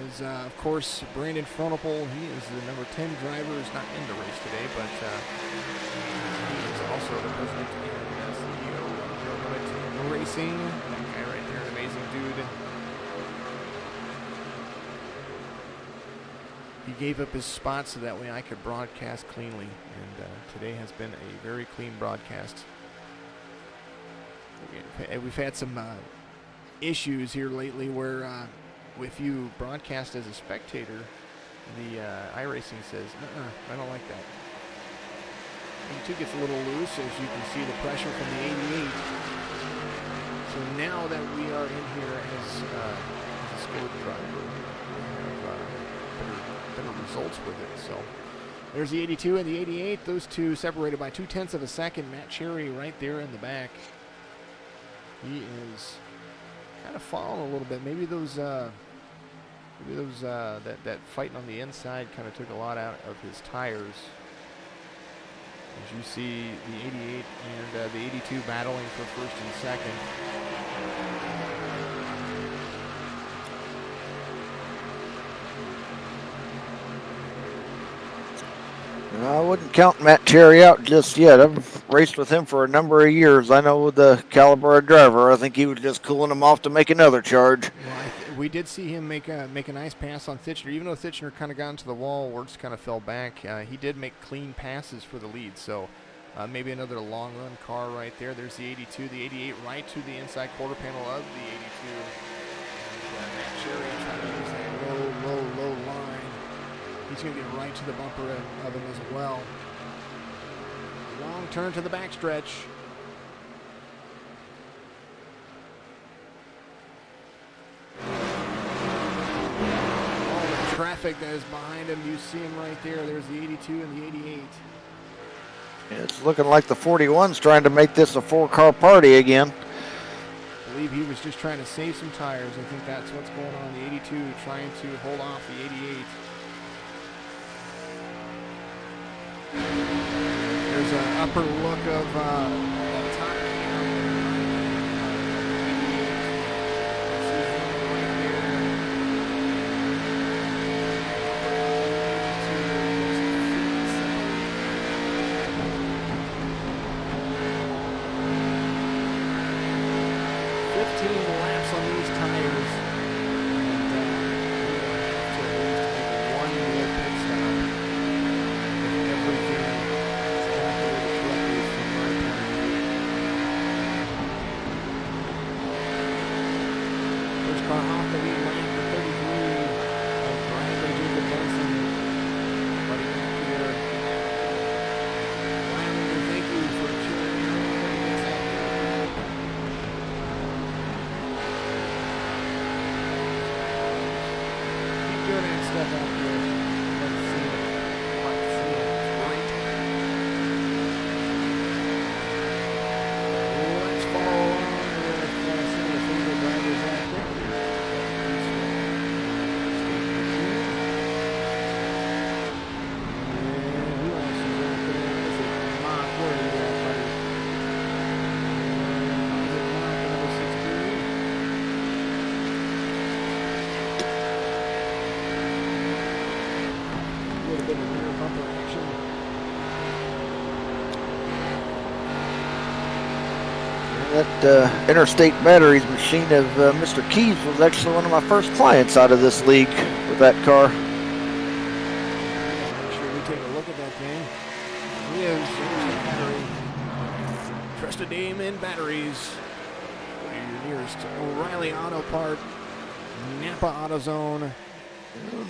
Is of course Brandon Fronopel. He is the number 10 driver. He's not in the race today, but he is also the president and CEO of No Limit Racing. That guy right there, an amazing dude. he gave up his spot so that way I could broadcast cleanly. And today has been a very clean broadcast. We've had some issues here lately where if you broadcast as a spectator, the iRacing says, I don't like that. 82 gets a little loose, as you can see the pressure from the 88. So now that we are in here as a skilled driver, we have better results with it. So there's the 82 and the 88. Those two separated by 0.2 of a second. Matt Cherry right there in the back. He is kind of falling a little bit. Maybe that fighting on the inside kind of took a lot out of his tires. As you see the 88 and the 82 battling for first and second. I wouldn't count Matt Cherry out just yet. I've raced with him for a number of years. I know the caliber of driver. I think he was just cooling him off to make another charge. Well, we did see him make a nice pass on Thitchner. Even though Thitchner kind of got into the wall, Wertz kind of fell back. He did make clean passes for the lead. So maybe another long run car right there. There's the 82, the 88 right to the inside quarter panel of the 82. And Matt Cherry trying to use that low line. He's going to get right to the bumper of him as well. Long turn to the backstretch. All the traffic that is behind him, you see him right there. There's the 82 and the 88. It's looking like the 41's trying to make this a 4-car party again. I believe he was just trying to save some tires. I think that's what's going on. The 82 trying to hold off the 88. There's an upper look of that tire laps on these tires. That Interstate Batteries machine of Mr. Keys was actually one of my first clients out of this league with that car. Make sure we take a look at that thing. Here's Interstate Battery. Trusted name in batteries. Go to your nearest O'Reilly Auto Part, Napa AutoZone.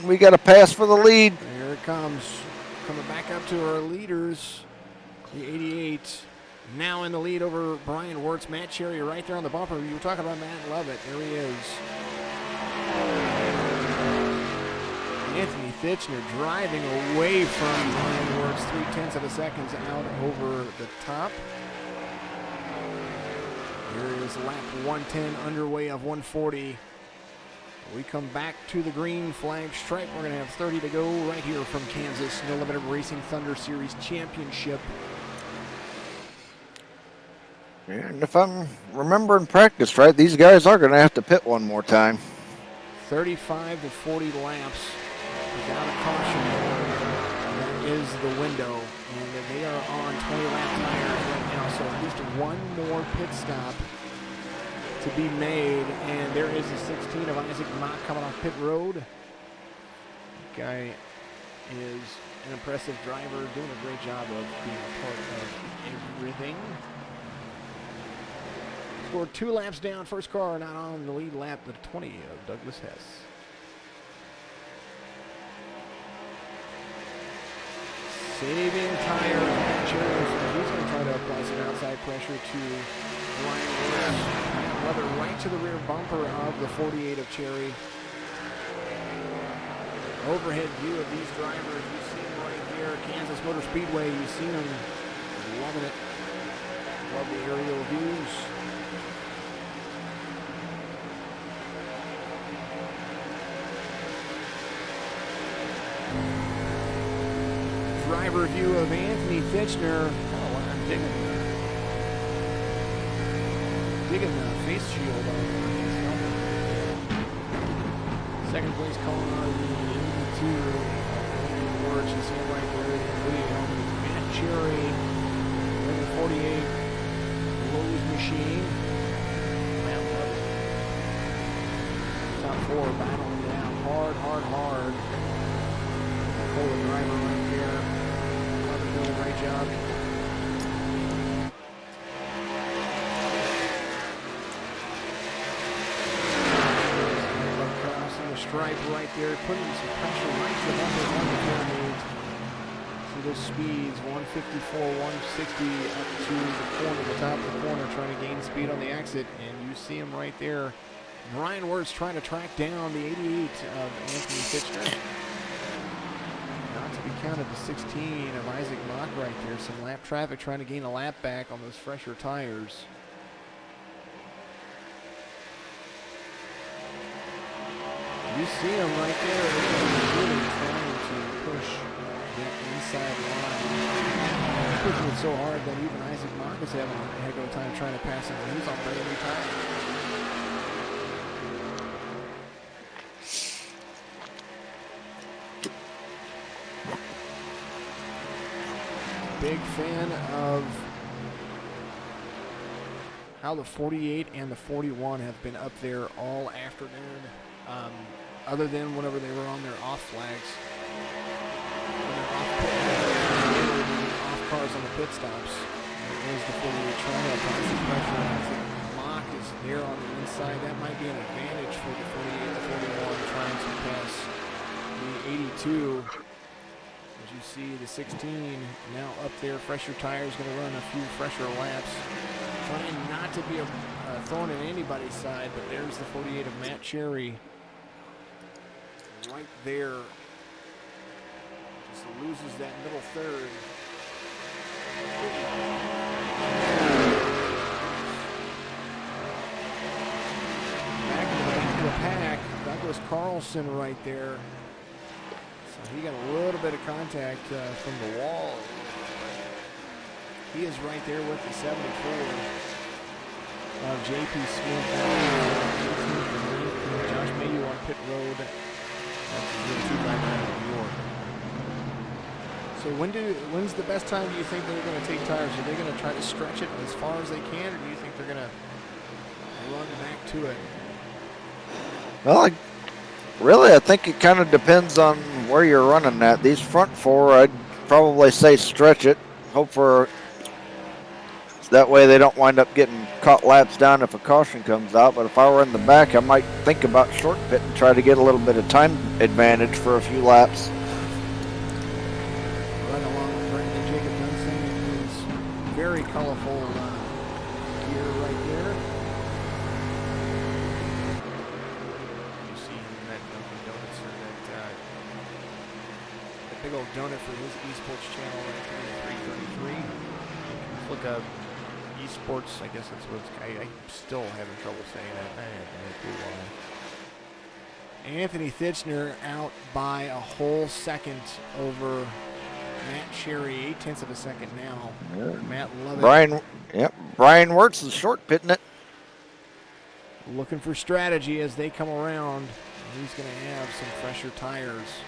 We got a pass for the lead. Here it comes. Coming back up to our leaders. The 88. Now in the lead over Bryan Wertz. Matt Cherry right there on the bumper. You were talking about Matt Lovett. There he is. Anthony Thitchner driving away from Bryan Wertz. 0.3 of a second out over the top. Here is lap 110 underway of 140. We come back to the green flag stripe. We're going to have 30 to go right here from Kansas. No Limit Racing Thunder Series Championship. Yeah, and if I'm remembering practice right, these guys are going to have to pit one more time. 35 to 40 laps without a caution. That is the window. And they are on 20-lap tires right now, so at least one more pit stop to be made. And there is the 16 of Isaac Mock coming off pit road. Guy is an impressive driver, doing a great job of being a part of everything. Scored 2 laps down. First car not on the lead lap, the 20 of Douglas Hess. Saving tires. He's going to try to apply some outside pressure to Bryan Wertz. Another right to the rear bumper of the 48 of Cherry. Overhead view of these drivers. You see them right here. Kansas Motor Speedway. You see them loving it. Love the aerial views. Driver view of Anthony Fitchner. Oh, I'm digging the face shield on his helmet. Second place car, the 82. Wertz, you see him right there in the video. Matt Cherry, number 48. Lowe's machine. Matt Lovett. Top 4 battling it out hard. Pull the driver right there. Lovett doing a great job. Crossing the stripe right there, putting some pressure right to the number on the pyramid. See those speeds, 154, 160 up to the corner, the top of the corner, trying to gain speed on the exit, and you see him right there. Bryan Wertz trying to track down the 88 of Anthony Fitchner. Not to be counted, the 16 of Isaac Mock right there. Some lap traffic trying to gain a lap back on those fresher tires. You see him right there. They're really trying to push that inside line. Pushing it so hard that even Isaac Mock is having a heck of a time trying to pass him. He's on brand new tires. Big fan of how the 48 and the 41 have been up there all afternoon, other than whenever they were on their off flags. Off cars on the pit stops. There's the 48 trying to apply some pressure. I think Mock is there on the inside. That might be an advantage for the 48 and the 41 trying to pass the 82. As you see, the 16 now up there, fresher tires, going to run a few fresher laps. Trying not to be thrown in anybody's side, but there's the 48 of Matt Cherry right there. Just loses that middle third. Back in the back of the pack, Douglas Carlson right there. He got a little bit of contact from the wall. He is right there with the 74 of J.P. Smith. Josh Mayu on pit road. That's the 2 driver out of New York. So when's the best time do you think they're going to take tires? Are they going to try to stretch it as far as they can, or do you think they're going to run back to it? Well, I think it kind of depends on where you're running at. These front 4, I'd probably say stretch it. Hope for that way they don't wind up getting caught laps down if a caution comes out. But if I were in the back, I might think about short pit and try to get a little bit of time advantage for a few laps. Right along with Brendan Jacob Dunson in his very colorful gear right there. Big old donut for his esports channel right there, 333. Look up esports, I guess that's what it's, I'm still having trouble saying that. Anthony Fitchner out by a whole second over Matt Cherry, 0.8 of a second now. Yeah. Matt Lovett. Bryan Wertz is short pitting it. Looking for strategy as they come around. He's going to have some fresher tires.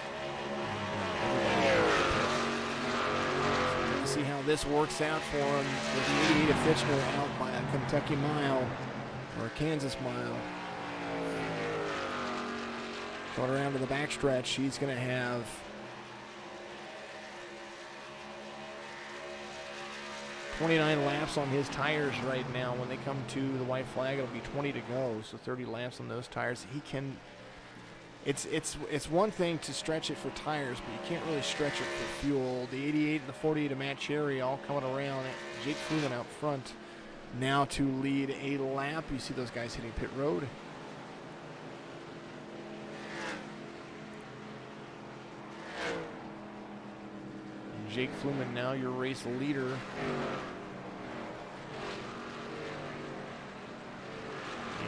See how this works out for him with the 88 of Fitchner out by a Kentucky mile or a Kansas mile. Going around to the backstretch, he's going to have 29 laps on his tires right now. When they come to the white flag, it'll be 20 to go, so 30 laps on those tires. He can. It's one thing to stretch it for tires, but you can't really stretch it for fuel. The 88 and the 48 of Matt Cherry all coming around. Jake Freeman out front now to lead a lap. You see those guys hitting pit road. Jake Fluman now your race leader.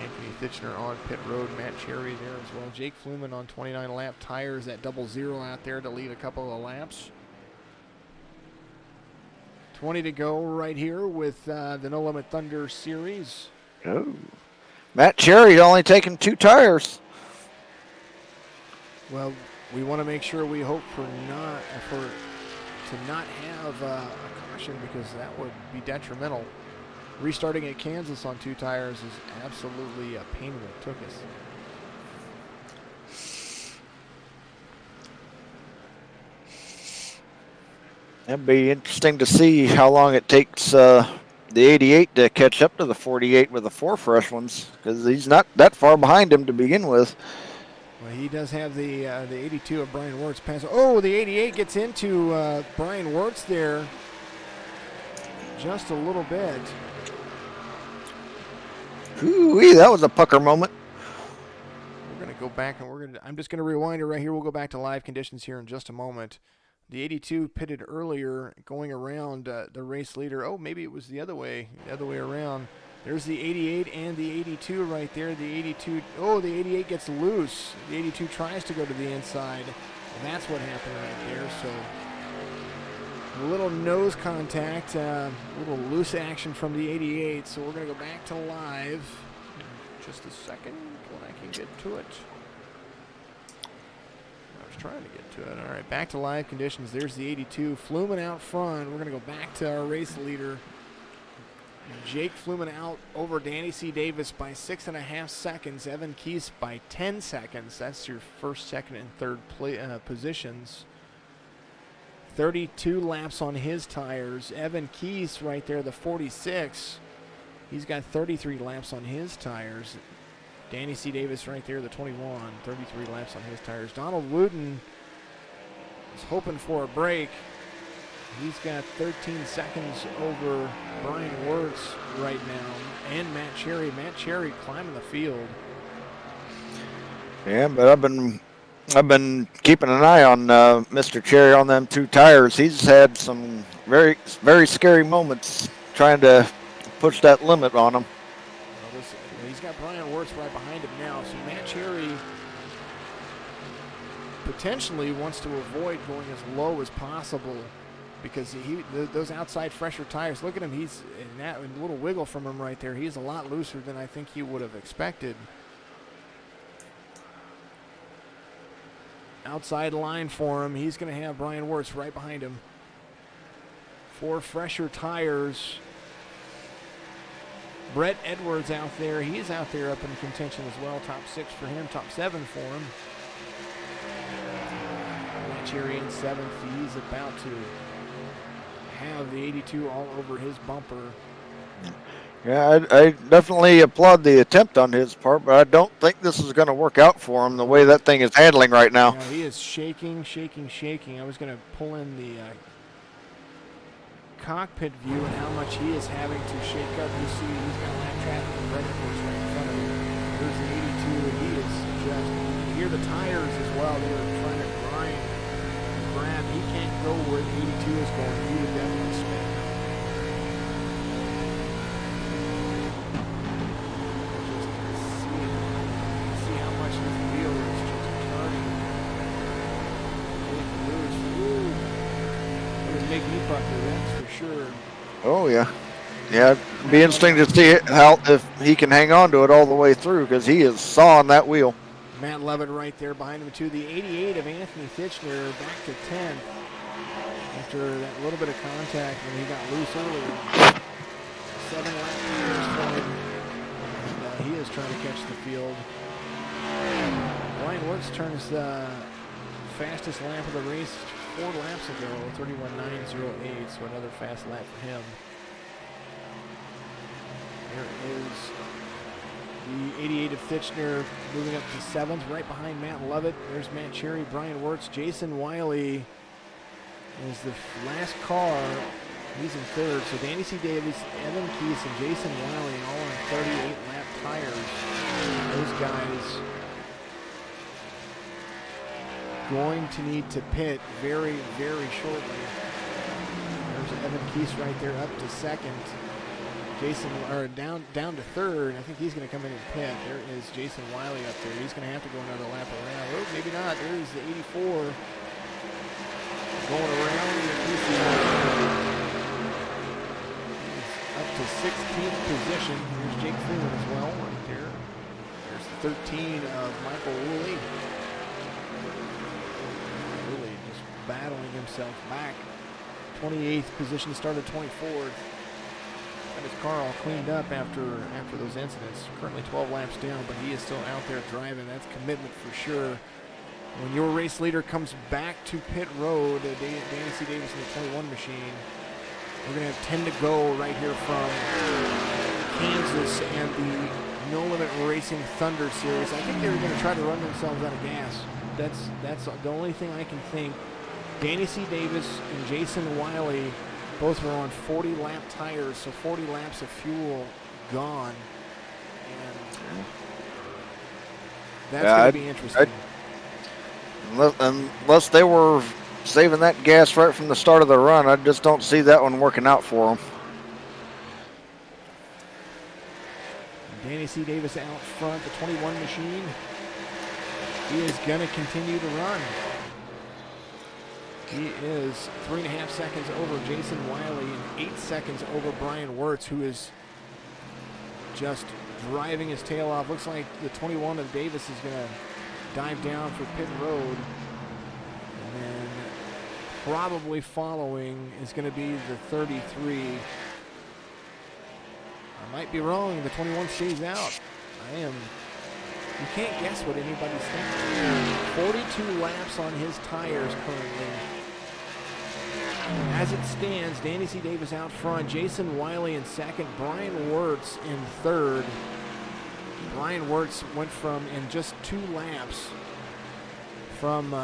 Anthony Thitchner on pit road. Matt Cherry there as well. Jake Fluman on 29 lap tires. That 00 out there to lead a couple of laps. 20 to go right here with the No Limit Thunder Series. Oh. Matt Cherry only taking 2 tires. Well, we want to make sure we hope to not have a caution, because that would be detrimental. Restarting at Kansas on 2 tires is absolutely a pain in the tuchus. It'd be interesting to see how long it takes the 88 to catch up to the 48 with the 4 fresh ones, because he's not that far behind him to begin with. Well, he does have the 82 of Bryan Wertz pass. Oh, the 88 gets into Bryan Wertz there just a little bit. Ooh-wee, that was a pucker moment. We're going to go back, and I'm just going to rewind it right here. We'll go back to live conditions here in just a moment. The 82 pitted earlier, going around the race leader. Oh, maybe it was the other way around. There's the 88 and the 82 right there. The 82, oh, the 88 gets loose. The 82 tries to go to the inside. And that's what happened right there. So a little nose contact, a little loose action from the 88. So we're going to go back to live in just a second when I can get to it. I was trying to get to it. All right, back to live conditions. There's the 82. Fluman out front. We're going to go back to our race leader. Jake Fluman out over Danny C. Davis by 6.5 seconds. Evan Keese by 10 seconds. That's your first, second, and third positions. 32 laps on his tires. Evan Keese right there, the 46. He's got 33 laps on his tires. Danny C. Davis right there, the 21. 33 laps on his tires. Donald Wooten is hoping for a break. He's got 13 seconds over Bryan Wertz right now, and Matt Cherry. Matt Cherry climbing the field. Yeah, but I've been keeping an eye on Mr. Cherry on them 2 tires. He's had some very, very scary moments trying to push that limit on him. Well, he's got Bryan Wertz right behind him now, so Matt Cherry potentially wants to avoid going as low as possible, because those outside fresher tires, look at him, he's in that little wiggle from him right there. He's a lot looser than I think he would have expected. Outside line for him. He's going to have Bryan Wertz right behind him. 4 fresher tires. Brett Edwards out there. He's out there up in contention as well. Top 6 for him, top 7 for him. Matt Cherry in 7th. He's about to have the 82 all over his bumper. Yeah, I definitely applaud the attempt on his part, but I don't think this is going to work out for him the way that thing is handling right now. Yeah, he is shaking. I was going to pull in the cockpit view and how much he is having to shake up. You see he's got lap traffic and Brett Edwards right in front of him. There's the 82, and he is just, you can hear the tires as well. They are trying to grind and grab. He can't go where the 82 is going. He would definitely spin. Just see how much his wheel is just turning. Getting loose. Woo. It would make me pucker, that's for sure. Oh, yeah. Yeah, it'd be interesting to see if he can hang on to it all the way through, because he is sawing that wheel. Matt Levitt right there behind him, too. The 88 of Anthony Thitchner back to 10th after that little bit of contact when he got loose earlier. 7 lap leaders for him. And, he is trying to catch the field. Bryan Wertz turns the fastest lap of the race 4 laps ago, 31.908, so another fast lap for him. There is the 88 of Fitchner moving up to 7th, right behind Matt Lovett. There's Matt Cherry, Bryan Wertz, Jason Wiley is the last car. He's in 3rd. So Danny C. Davis, Evan Keese, and Jason Wiley all on 38-lap tires. Those guys going to need to pit very, very shortly. There's Evan Keese right there up to 2nd. Jason, or down to 3rd. I think he's going to come in and pit. There is Jason Wiley up there. He's going to have to go another lap around. Oh, maybe not. There's the 84 going around. He's up to 16th position. Here's Jake Freeman as well right there. There's the 13 of Michael Woolley. Woolley just battling himself back. 28th position, started 24th. Got his car all cleaned up after those incidents. Currently 12 laps down, but he is still out there driving. That's commitment for sure. When your race leader comes back to pit road, Danny C. Davis in the 21 machine, we're going to have 10 to go right here from Kansas and the No Limit Racing Thunder Series. I think they're going to try to run themselves out of gas. That's the only thing I can think. Danny C. Davis and Jason Wiley both were on 40-lap tires, so 40 laps of fuel gone. And that's going to be interesting. Unless they were saving that gas right from the start of the run, I just don't see that one working out for them. Danny C. Davis out front, the 21 machine. He is going to continue to run. He is 3.5 seconds over Jason Wiley and 8 seconds over Bryan Wertz, who is just driving his tail off. Looks like the 21 of Davis is going to dive down for pit road. And then probably following is going to be the 33. I might be wrong. The 21 stays out. You can't guess what anybody's thinking. 42 laps on his tires currently. As it stands, Danny C. Davis out front, Jason Wiley in 2nd, Bryan Wertz in 3rd. Bryan Wertz went from, in just 2 laps, from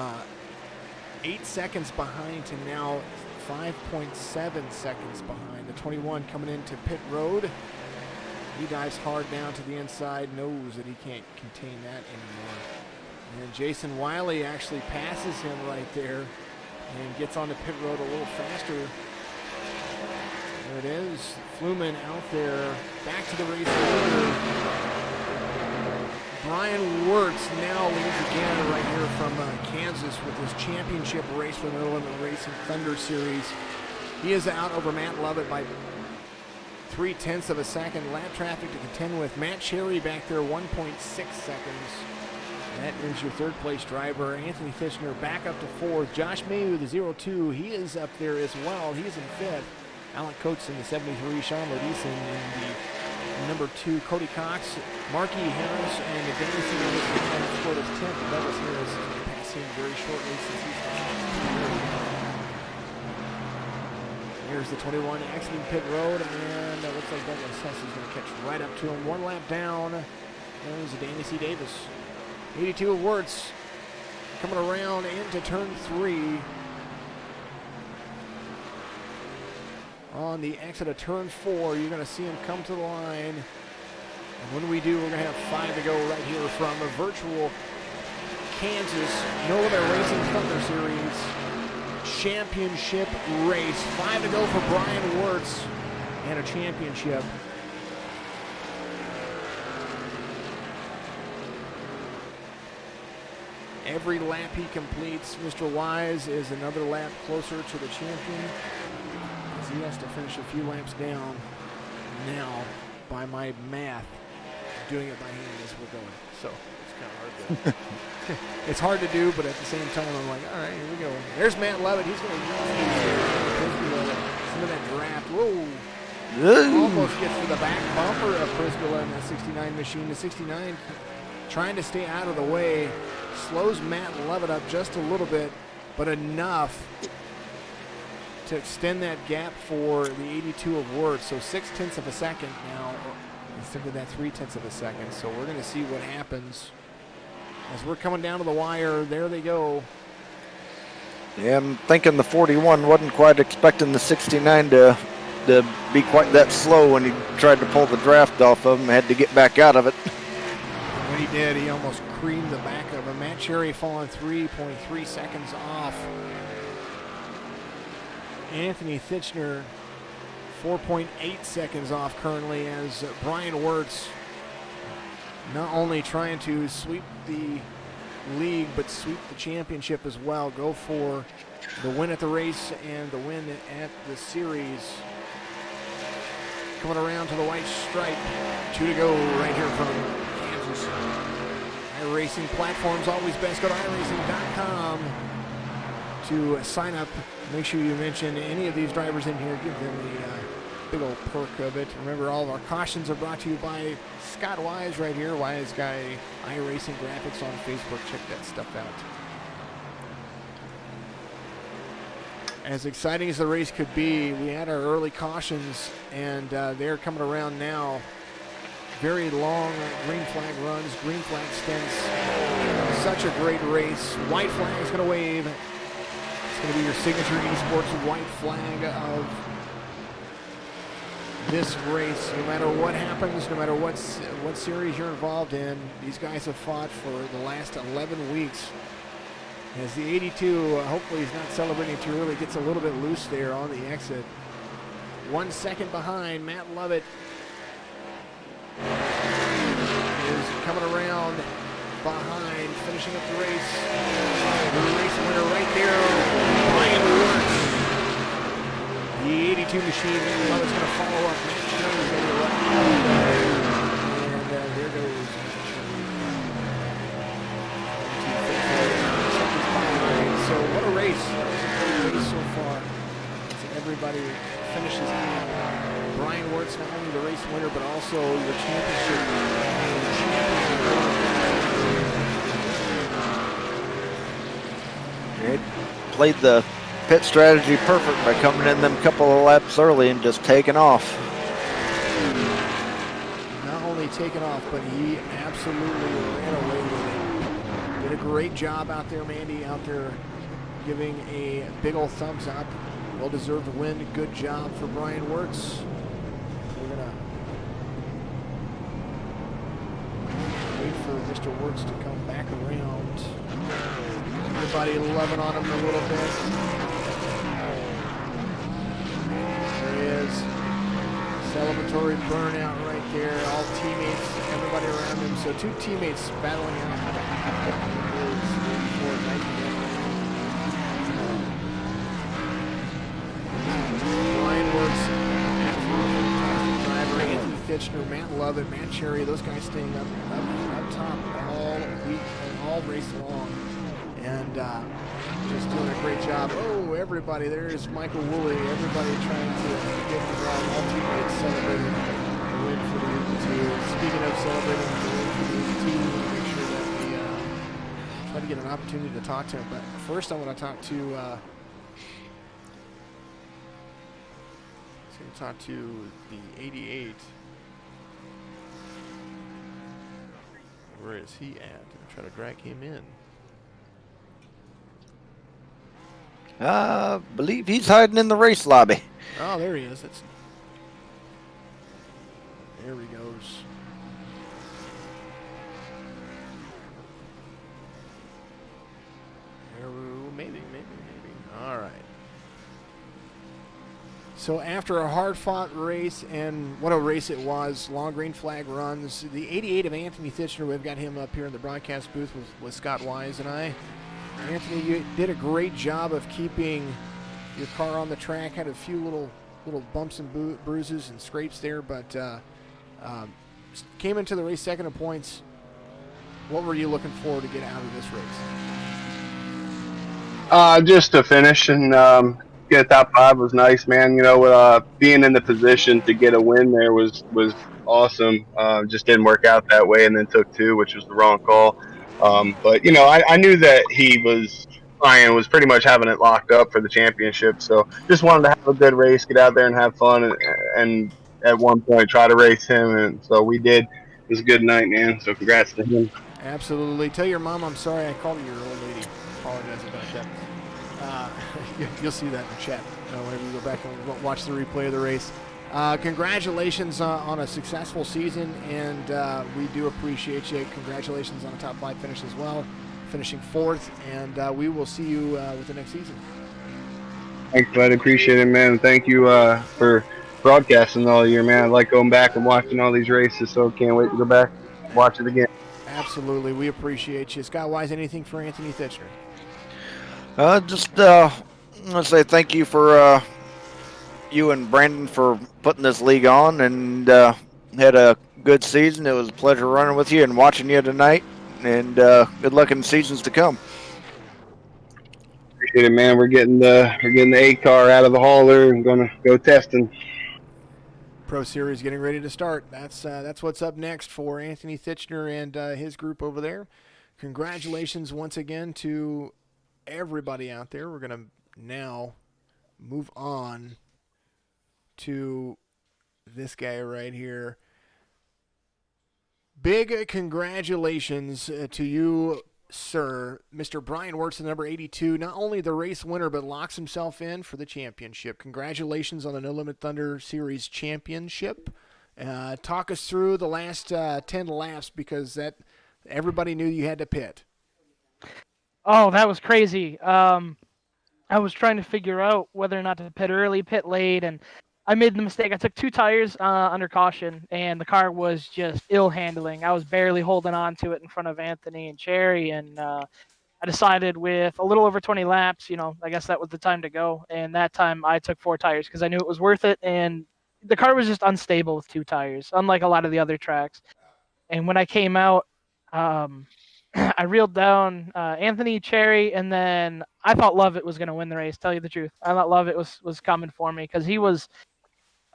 8 seconds behind to now 5.7 seconds behind. The 21 coming into pit road. He dives hard down to the inside, knows that he can't contain that anymore. And Jason Wiley actually passes him right there and gets onto pit road a little faster. There it is. Fluman out there, back to the race leader. Bryan Wertz now leads again right here from Kansas with his championship race for the No Limit Racing Thunder Series. He is out over Matt Lovett by 0.3 of a second. Lap traffic to contend with. Matt Cherry back there, 1.6 seconds. That is your 3rd place driver. Anthony Fitchner back up to 4th. Josh Mayu, the 02, he is up there as well. He's in 5th. Alec Coates in the 73. Sean Lodison in the number 2. Cody Cox, Marky Harris, and the Danny C. Davis scored as 10th. Douglas Harris is going to pass him very shortly since he's Here's the 21 exiting pit road, and it looks like Douglas Hess is going to catch right up to him. 1 lap down. There's Danny C. Davis. 82 of Wertz coming around into turn 3. On the exit of turn 4, you're going to see him come to the line. And when we do, we're going to have 5 to go right here from a virtual Kansas No Limit Racing Thunder Series championship race. 5 to go for Bryan Wertz and a championship. Every lap he completes, Mr. Wise is another lap closer to the champion, as he has to finish a few laps down now, by my math, doing it by hand as we're going. So it's kind of hard to it's hard to do, but at the same time, I'm like, all right, here we go. There's Matt Lovett. He's going to use some of that draft. Whoa. Almost gets to the back bumper of Prisbilla in that 69 machine. The 69 trying to stay out of the way. Slows Matt Lovett up just a little bit, but enough to extend that gap for the 82 of Wertz. So 0.6 of a second now instead of that 0.3 of a second. So we're going to see what happens as we're coming down to the wire. There they go. Yeah, I'm thinking the 41 wasn't quite expecting the 69 to be quite that slow when he tried to pull the draft off of him. Had to get back out of it. When he did, he almost creamed the back of him. Matt Cherry falling 3.3 seconds off. Anthony Thitchner 4.8 seconds off currently, as Bryan Wertz not only trying to sweep the league but sweep the championship as well. Go for the win at the race and the win at the series. Coming around to the white stripe. 2 to go right here from Kansas. iRacing platforms always best. Go to iRacing.com to sign up. Make sure you mention any of these drivers in here. Give them the big old perk of it. Remember, all of our cautions are brought to you by Scott Wise right here. Wise Guy iRacing Graphics on Facebook. Check that stuff out. As exciting as the race could be, we had our early cautions, and they're coming around now. Very long green flag runs, green flag stints. Such a great race. White flag is going to wave. It's going to be your signature esports white flag of this race. No matter what happens, no matter what series you're involved in, these guys have fought for the last 11 weeks. As the 82, hopefully he's not celebrating too early, gets a little bit loose there on the exit. 1 second behind, Matt Lovett is coming around behind, finishing up the race. The race winner right there, Bryan Wertz. The 82 machine, Matt Lovett's going to follow up. Matt Cherry's going to be right. And there goes. So what a race. What a race so far. So everybody finishes out. Bryan Wertz, not only the race winner, but also the championship. He played the pit strategy perfect by coming in them couple of laps early and just taking off. Not only taking off, but he absolutely ran away with it. Did a great job out there, Mandy, out there giving a big old thumbs up. Well-deserved win. Good job for Bryan Wertz. We're going to wait for Mr. Wertz to come back around. Everybody loving on him a little bit. There he is. Celebratory burnout right there. All teammates, everybody around him. So 2 teammates battling out. Bryan Wertz, driver, Anthony Thitchner, Matt Lovett, Matt Cherry, those guys staying up top all week and all race long. And just doing a great job. Oh, everybody, there's Michael Woolley. Everybody trying to get involved. All teammates celebrating the win for the 82. Speaking of celebrating the win for the 82, make sure that we try to get an opportunity to talk to him. But first, I want to talk to the 88. Where is he at? I'm trying to drag him in. I believe he's hiding in the race lobby. Oh, there he is. There he goes. Maybe. All right. So after a hard-fought race, and what a race it was, long green flag runs, the 88 of Anthony Thitchner, we've got him up here in the broadcast booth with Scott Wise and I. Anthony, you did a great job of keeping your car on the track. Had a few little bumps and bruises and scrapes there, but came into the race second in points. What were you looking for to get out of this race? Just to finish and get a top 5 was nice, man. You know, being in the position to get a win there was awesome. Just didn't work out that way, and then took 2, which was the wrong call. But you know, I knew that Bryan was pretty much having it locked up for the championship. So just wanted to have a good race, get out there and have fun, and at one point try to race him, and so we did. It was a good night, man. So congrats to him. Absolutely. Tell your mom I'm sorry I called her your old lady. Apologize about that. You'll see that in the chat whenever you go back and watch the replay of the race. Congratulations on a successful season, and we do appreciate you. Congratulations on a top 5 finish as well, finishing 4th, and we will see you with the next season. Thanks, bud. Appreciate it, man. Thank you for broadcasting all year, man. I like going back and watching all these races, so can't wait to go back and watch it again. Absolutely. We appreciate you. Scott Wise, anything for Anthony Thitchner? Just I want to say thank you for you and Brandon for putting this league on, and had a good season. It was a pleasure running with you and watching you tonight, and good luck in the seasons to come. Appreciate it, man. We're getting the A car out of the hauler and gonna go testing. Pro Series getting ready to start. That's what's up next for Anthony Thitchner and his group over there. Congratulations once again to everybody out there. We're gonna now move on to this guy right here. Big congratulations to you, sir, Mr. Bryan Wertz, number 82. Not only the race winner, but locks himself in for the championship. Congratulations on the No Limit Thunder Series championship. Talk us through the last 10 laps, because that everybody knew you had to pit. Oh, that was crazy. I was trying to figure out whether or not to pit early, pit late, and I made the mistake. I took 2 tires under caution, and the car was just ill handling. I was barely holding on to it in front of Anthony and Cherry, and I decided with a little over 20 laps, I guess that was the time to go. And that time I took 4 tires because I knew it was worth it, and the car was just unstable with 2 tires, unlike a lot of the other tracks. And when I came out, I reeled down Anthony, Cherry, and then I thought Lovett was going to win the race, tell you the truth. I thought Lovett was coming for me because he was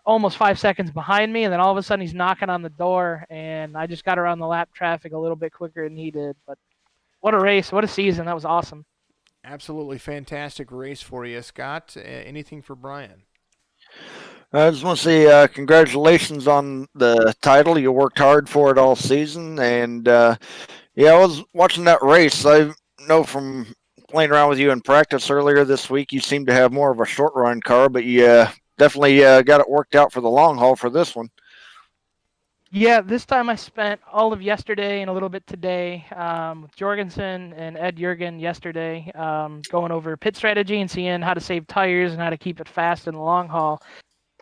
almost 5 seconds behind me, and then all of a sudden he's knocking on the door, and I just got around the lap traffic a little bit quicker than he did. But what a race, what a season. That was awesome. Absolutely fantastic race for you, Scott. Anything for Bryan? I just want to say congratulations on the title. You worked hard for it all season, and yeah, I was watching that race. I know from playing around with you in practice earlier this week, you seem to have more of a short run car, but you definitely got it worked out for the long haul for this one. Yeah, this time I spent all of yesterday and a little bit today with Jorgensen and Ed Jurgen yesterday, going over pit strategy and seeing how to save tires and how to keep it fast in the long haul.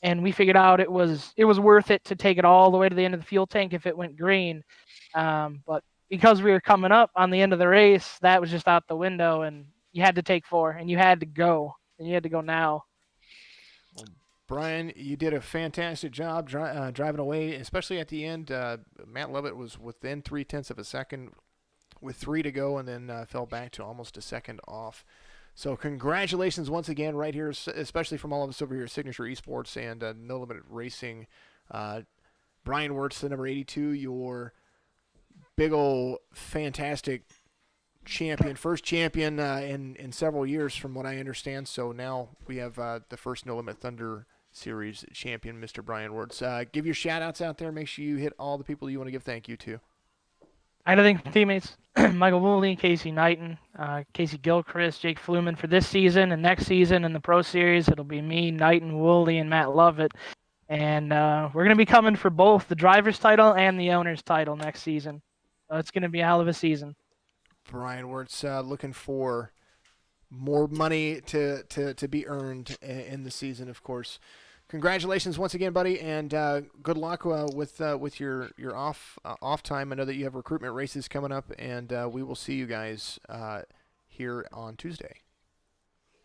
And we figured out it was worth it to take it all the way to the end of the fuel tank if it went green. But because we were coming up on the end of the race, that was just out the window, and you had to take 4, and you had to go, and you had to go now. Bryan, you did a fantastic job driving away, especially at the end. Matt Lovett was within 0.3 of a second with 3 to go, and then fell back to almost a second off. So congratulations once again right here, especially from all of us over here at Signature Esports and No Limit Racing. Bryan Wertz, the number 82, your big old fantastic champion, first champion in several years from what I understand. So now we have the first No Limit Thunder Series champion, Mr. Bryan Wertz. Give your shout-outs out there. Make sure you hit all the people you want to give thank you to. I gotta thank my teammates, Michael Woolley, Casey Knighton, Casey Gilchrist, Jake Fluman for this season, and next season in the Pro Series, it'll be me, Knighton, Woolley, and Matt Lovett. And we're going to be coming for both the driver's title and the owner's title next season. So it's going to be a hell of a season. Bryan Wertz looking for more money to be earned in the season, of course. Congratulations once again, buddy, and good luck with your off time. I know that you have recruitment races coming up, and we will see you guys here on Tuesday.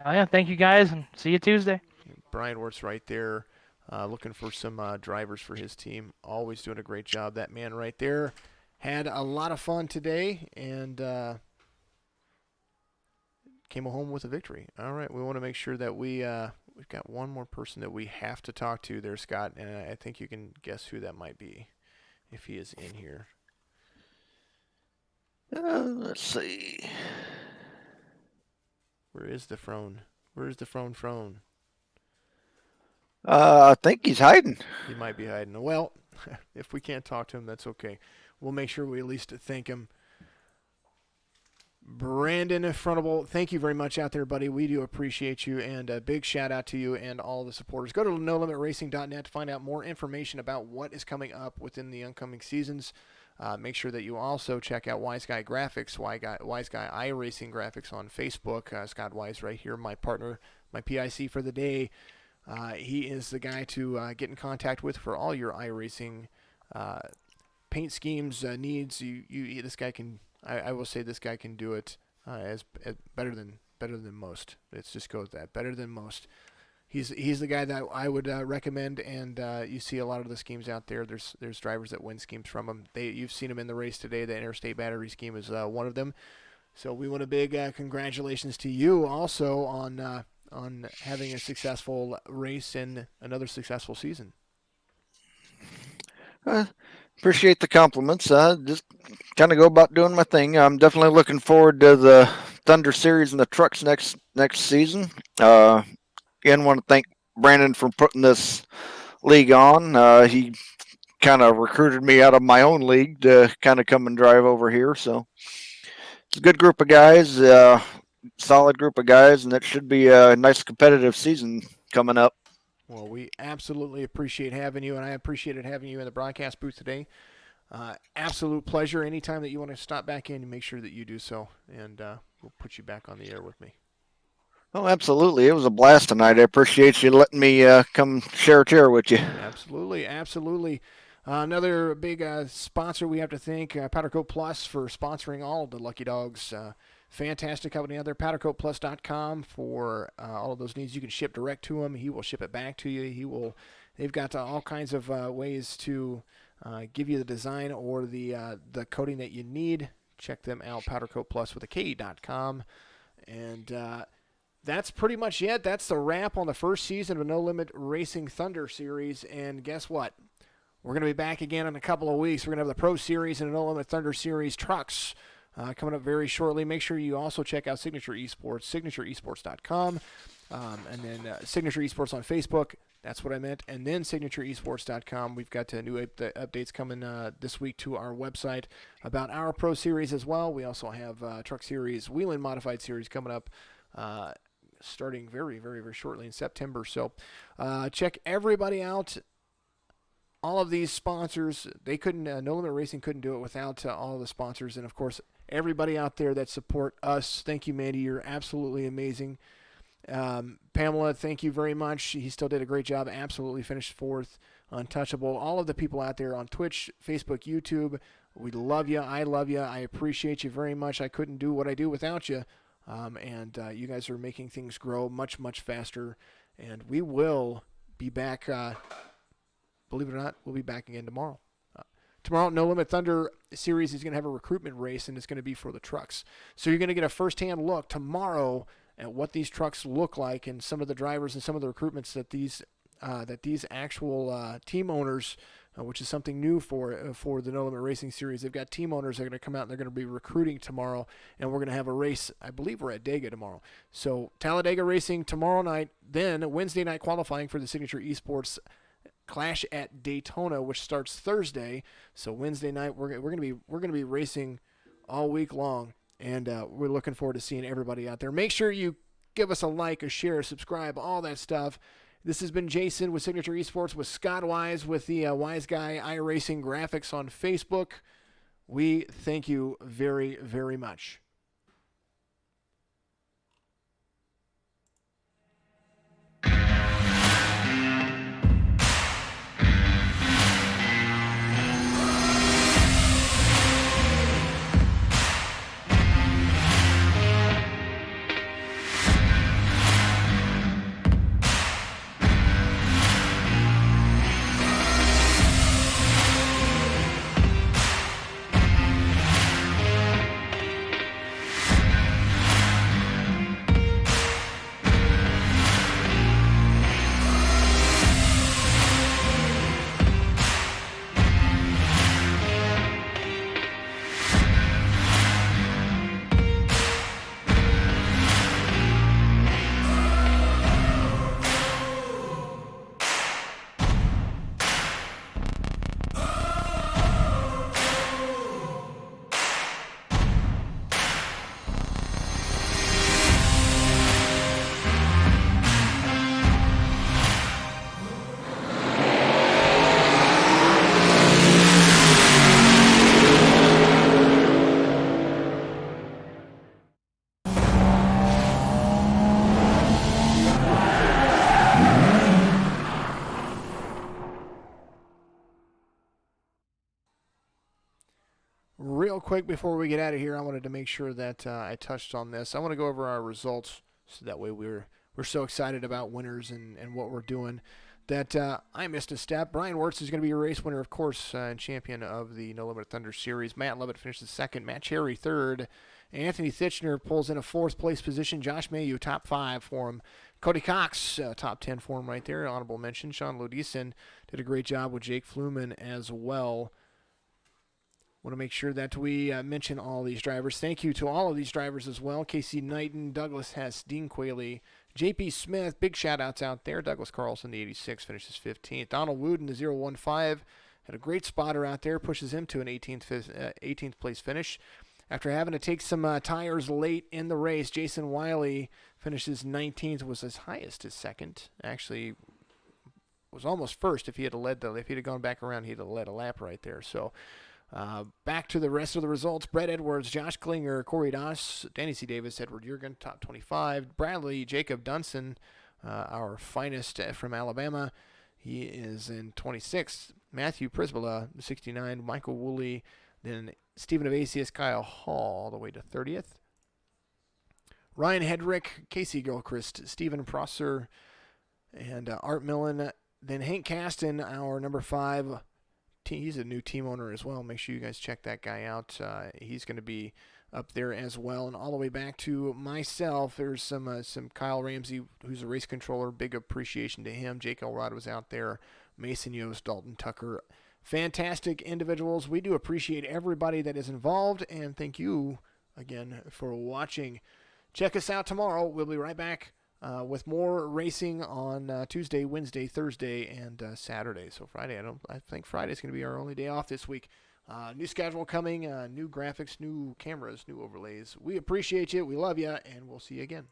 Oh yeah, thank you guys, and see you Tuesday. Bryan Wertz right there, looking for some drivers for his team. Always doing a great job. That man right there had a lot of fun today, and came home with a victory. All right, we want to make sure that we've got one more person that we have to talk to there, Scott, and I think you can guess who that might be if he is in here. Let's see. Where is the phone? Where is the phone? I think he's hiding. He might be hiding. Well, if we can't talk to him, that's okay. We'll make sure we at least thank him. Brandon Frontable, thank you very much out there, buddy. We do appreciate you, and a big shout out to you and all the supporters. Go to NoLimitRacing.net to find out more information about what is coming up within the upcoming seasons. Make sure that you also check out Wise Guy Graphics, Wise Guy iRacing Graphics on Facebook. Scott Wise right here, my partner, my PIC for the day. He is the guy to get in contact with for all your iRacing paint schemes needs. This guy can. I will say this guy can do it as better than most. Let's just go with that. Better than most. He's the guy that I would recommend, and you see a lot of the schemes out there. There's drivers that win schemes from him. You've seen him in the race today. The Interstate Battery scheme is one of them. So we want a big congratulations to you also on having a successful race and another successful season. Appreciate the compliments. Just kind of go about doing my thing. I'm definitely looking forward to the Thunder Series and the trucks next season. Again, want to thank Brandon for putting this league on. He kind of recruited me out of my own league to kind of come and drive over here. So it's a good group of guys, solid group of guys, and it should be a nice competitive season coming up. Well, we absolutely appreciate having you, and I appreciated having you in the broadcast booth today. Absolute pleasure. Anytime that you want to stop back in, make sure that you do so, and we'll put you back on the air with me. Oh, absolutely. It was a blast tonight. I appreciate you letting me come share a chair with you. Absolutely, absolutely. Another big sponsor we have to thank, Powder Coat Plus, for sponsoring all of the Lucky Dogs. Fantastic company out there, powdercoatplus.com for all of those needs. You can ship direct to him. He will ship it back to you. They've got all kinds of ways to give you the design or the coating that you need. Check them out, powdercoatplus with a K.com. And that's pretty much it. That's the wrap on the first season of No Limit Racing Thunder Series. And guess what? We're going to be back again in a couple of weeks. We're going to have the Pro Series and the No Limit Thunder Series trucks coming up very shortly. Make sure you also check out Signature Esports, signatureesports.com, and then Signature Esports on Facebook. That's what I meant. And then signatureesports.com. We've got new updates coming this week to our website about our Pro Series as well. We also have Truck Series, Whelen Modified Series coming up starting very, very, very shortly in September. So check everybody out. All of these sponsors, they couldn't, No Limit Racing couldn't do it without all of the sponsors. And, of course, everybody out there that support us. Thank you, Mandy. You're absolutely amazing. Pamela, thank you very much. He still did a great job. Absolutely finished fourth. Untouchable. All of the people out there on Twitch, Facebook, YouTube, we love you. I love you. I appreciate you very much. I couldn't do what I do without you. And you guys are making things grow much, much faster. And we will be back. Believe it or not, we'll be back again tomorrow. Tomorrow, No Limit Thunder Series is going to have a recruitment race, and it's going to be for the trucks. So you're going to get a first-hand look tomorrow at what these trucks look like and some of the drivers and some of the recruitments that these actual team owners, which is something new for the No Limit Racing Series. They've got team owners that are going to come out and they're going to be recruiting tomorrow, and we're going to have a race. I believe we're at Dega tomorrow. So Talladega Racing tomorrow night, then Wednesday night qualifying for the Signature Esports Clash at Daytona, which starts Thursday. So Wednesday night we're gonna be racing all week long, and we're looking forward to seeing everybody out there. Make sure you give us a like, a share, a subscribe, all that stuff. This has been Jason with Signature Esports with Scott Wise with the Wise Guy iRacing Graphics on Facebook. We thank you very, very much. quick before we get out of here, I wanted to make sure that I touched on this. I want to go over our results so that way we're so excited about winners and what we're doing that I missed a step. Bryan Wertz is going to be a race winner, of course, and champion of the No Limit Thunder Series. Matt Lovett finishes second. Matt Cherry third. Anthony Thitchner pulls in a fourth place position. Josh Mayu, top 5 for him. Cody Cox, top 10 for him right there. Honorable mention. Sean Lodison did a great job with Jake Fluman as well. Want to make sure that we mention all these drivers. Thank you to all of these drivers as well. Casey Knighton, Douglas Hess, Dean Qualey, J.P. Smith, big shout-outs out there. Douglas Carlson, the 86, finishes 15th. Donald Wooden, the 015, had a great spotter out there, pushes him to an 18th place finish. After having to take some tires late in the race, Jason Wiley finishes 19th, was as high as second. Actually, was almost first if he had gone back around, he'd have led a lap right there. So, back to the rest of the results. Brett Edwards, Josh Klinger, Corey Doss, Danny C. Davis, Edward Jurgen, top 25. Bradley Jacob Dunson, our finest from Alabama. He is in 26th. Matthew Prisbilla, 69. Michael Woolley. Then Stephen Evasius, Kyle Hall, all the way to 30th. Ryan Hedrick, Casey Gilchrist, Stephen Prosser, and Art Millen. Then Hank Caston, our number 5. He's a new team owner as well. Make sure you guys check that guy out. He's going to be up there as well. And all the way back to myself, there's some Kyle Ramsey, who's a race controller. Big appreciation to him. Jake Elrod was out there. Mason Yost, Dalton Tucker. Fantastic individuals. We do appreciate everybody that is involved. And thank you again for watching. Check us out tomorrow. We'll be right back with more racing on Tuesday, Wednesday, Thursday, and Saturday. So Friday, I think Friday's going to be our only day off this week. New schedule coming, new graphics, new cameras, new overlays. We appreciate you. We love you, and we'll see you again.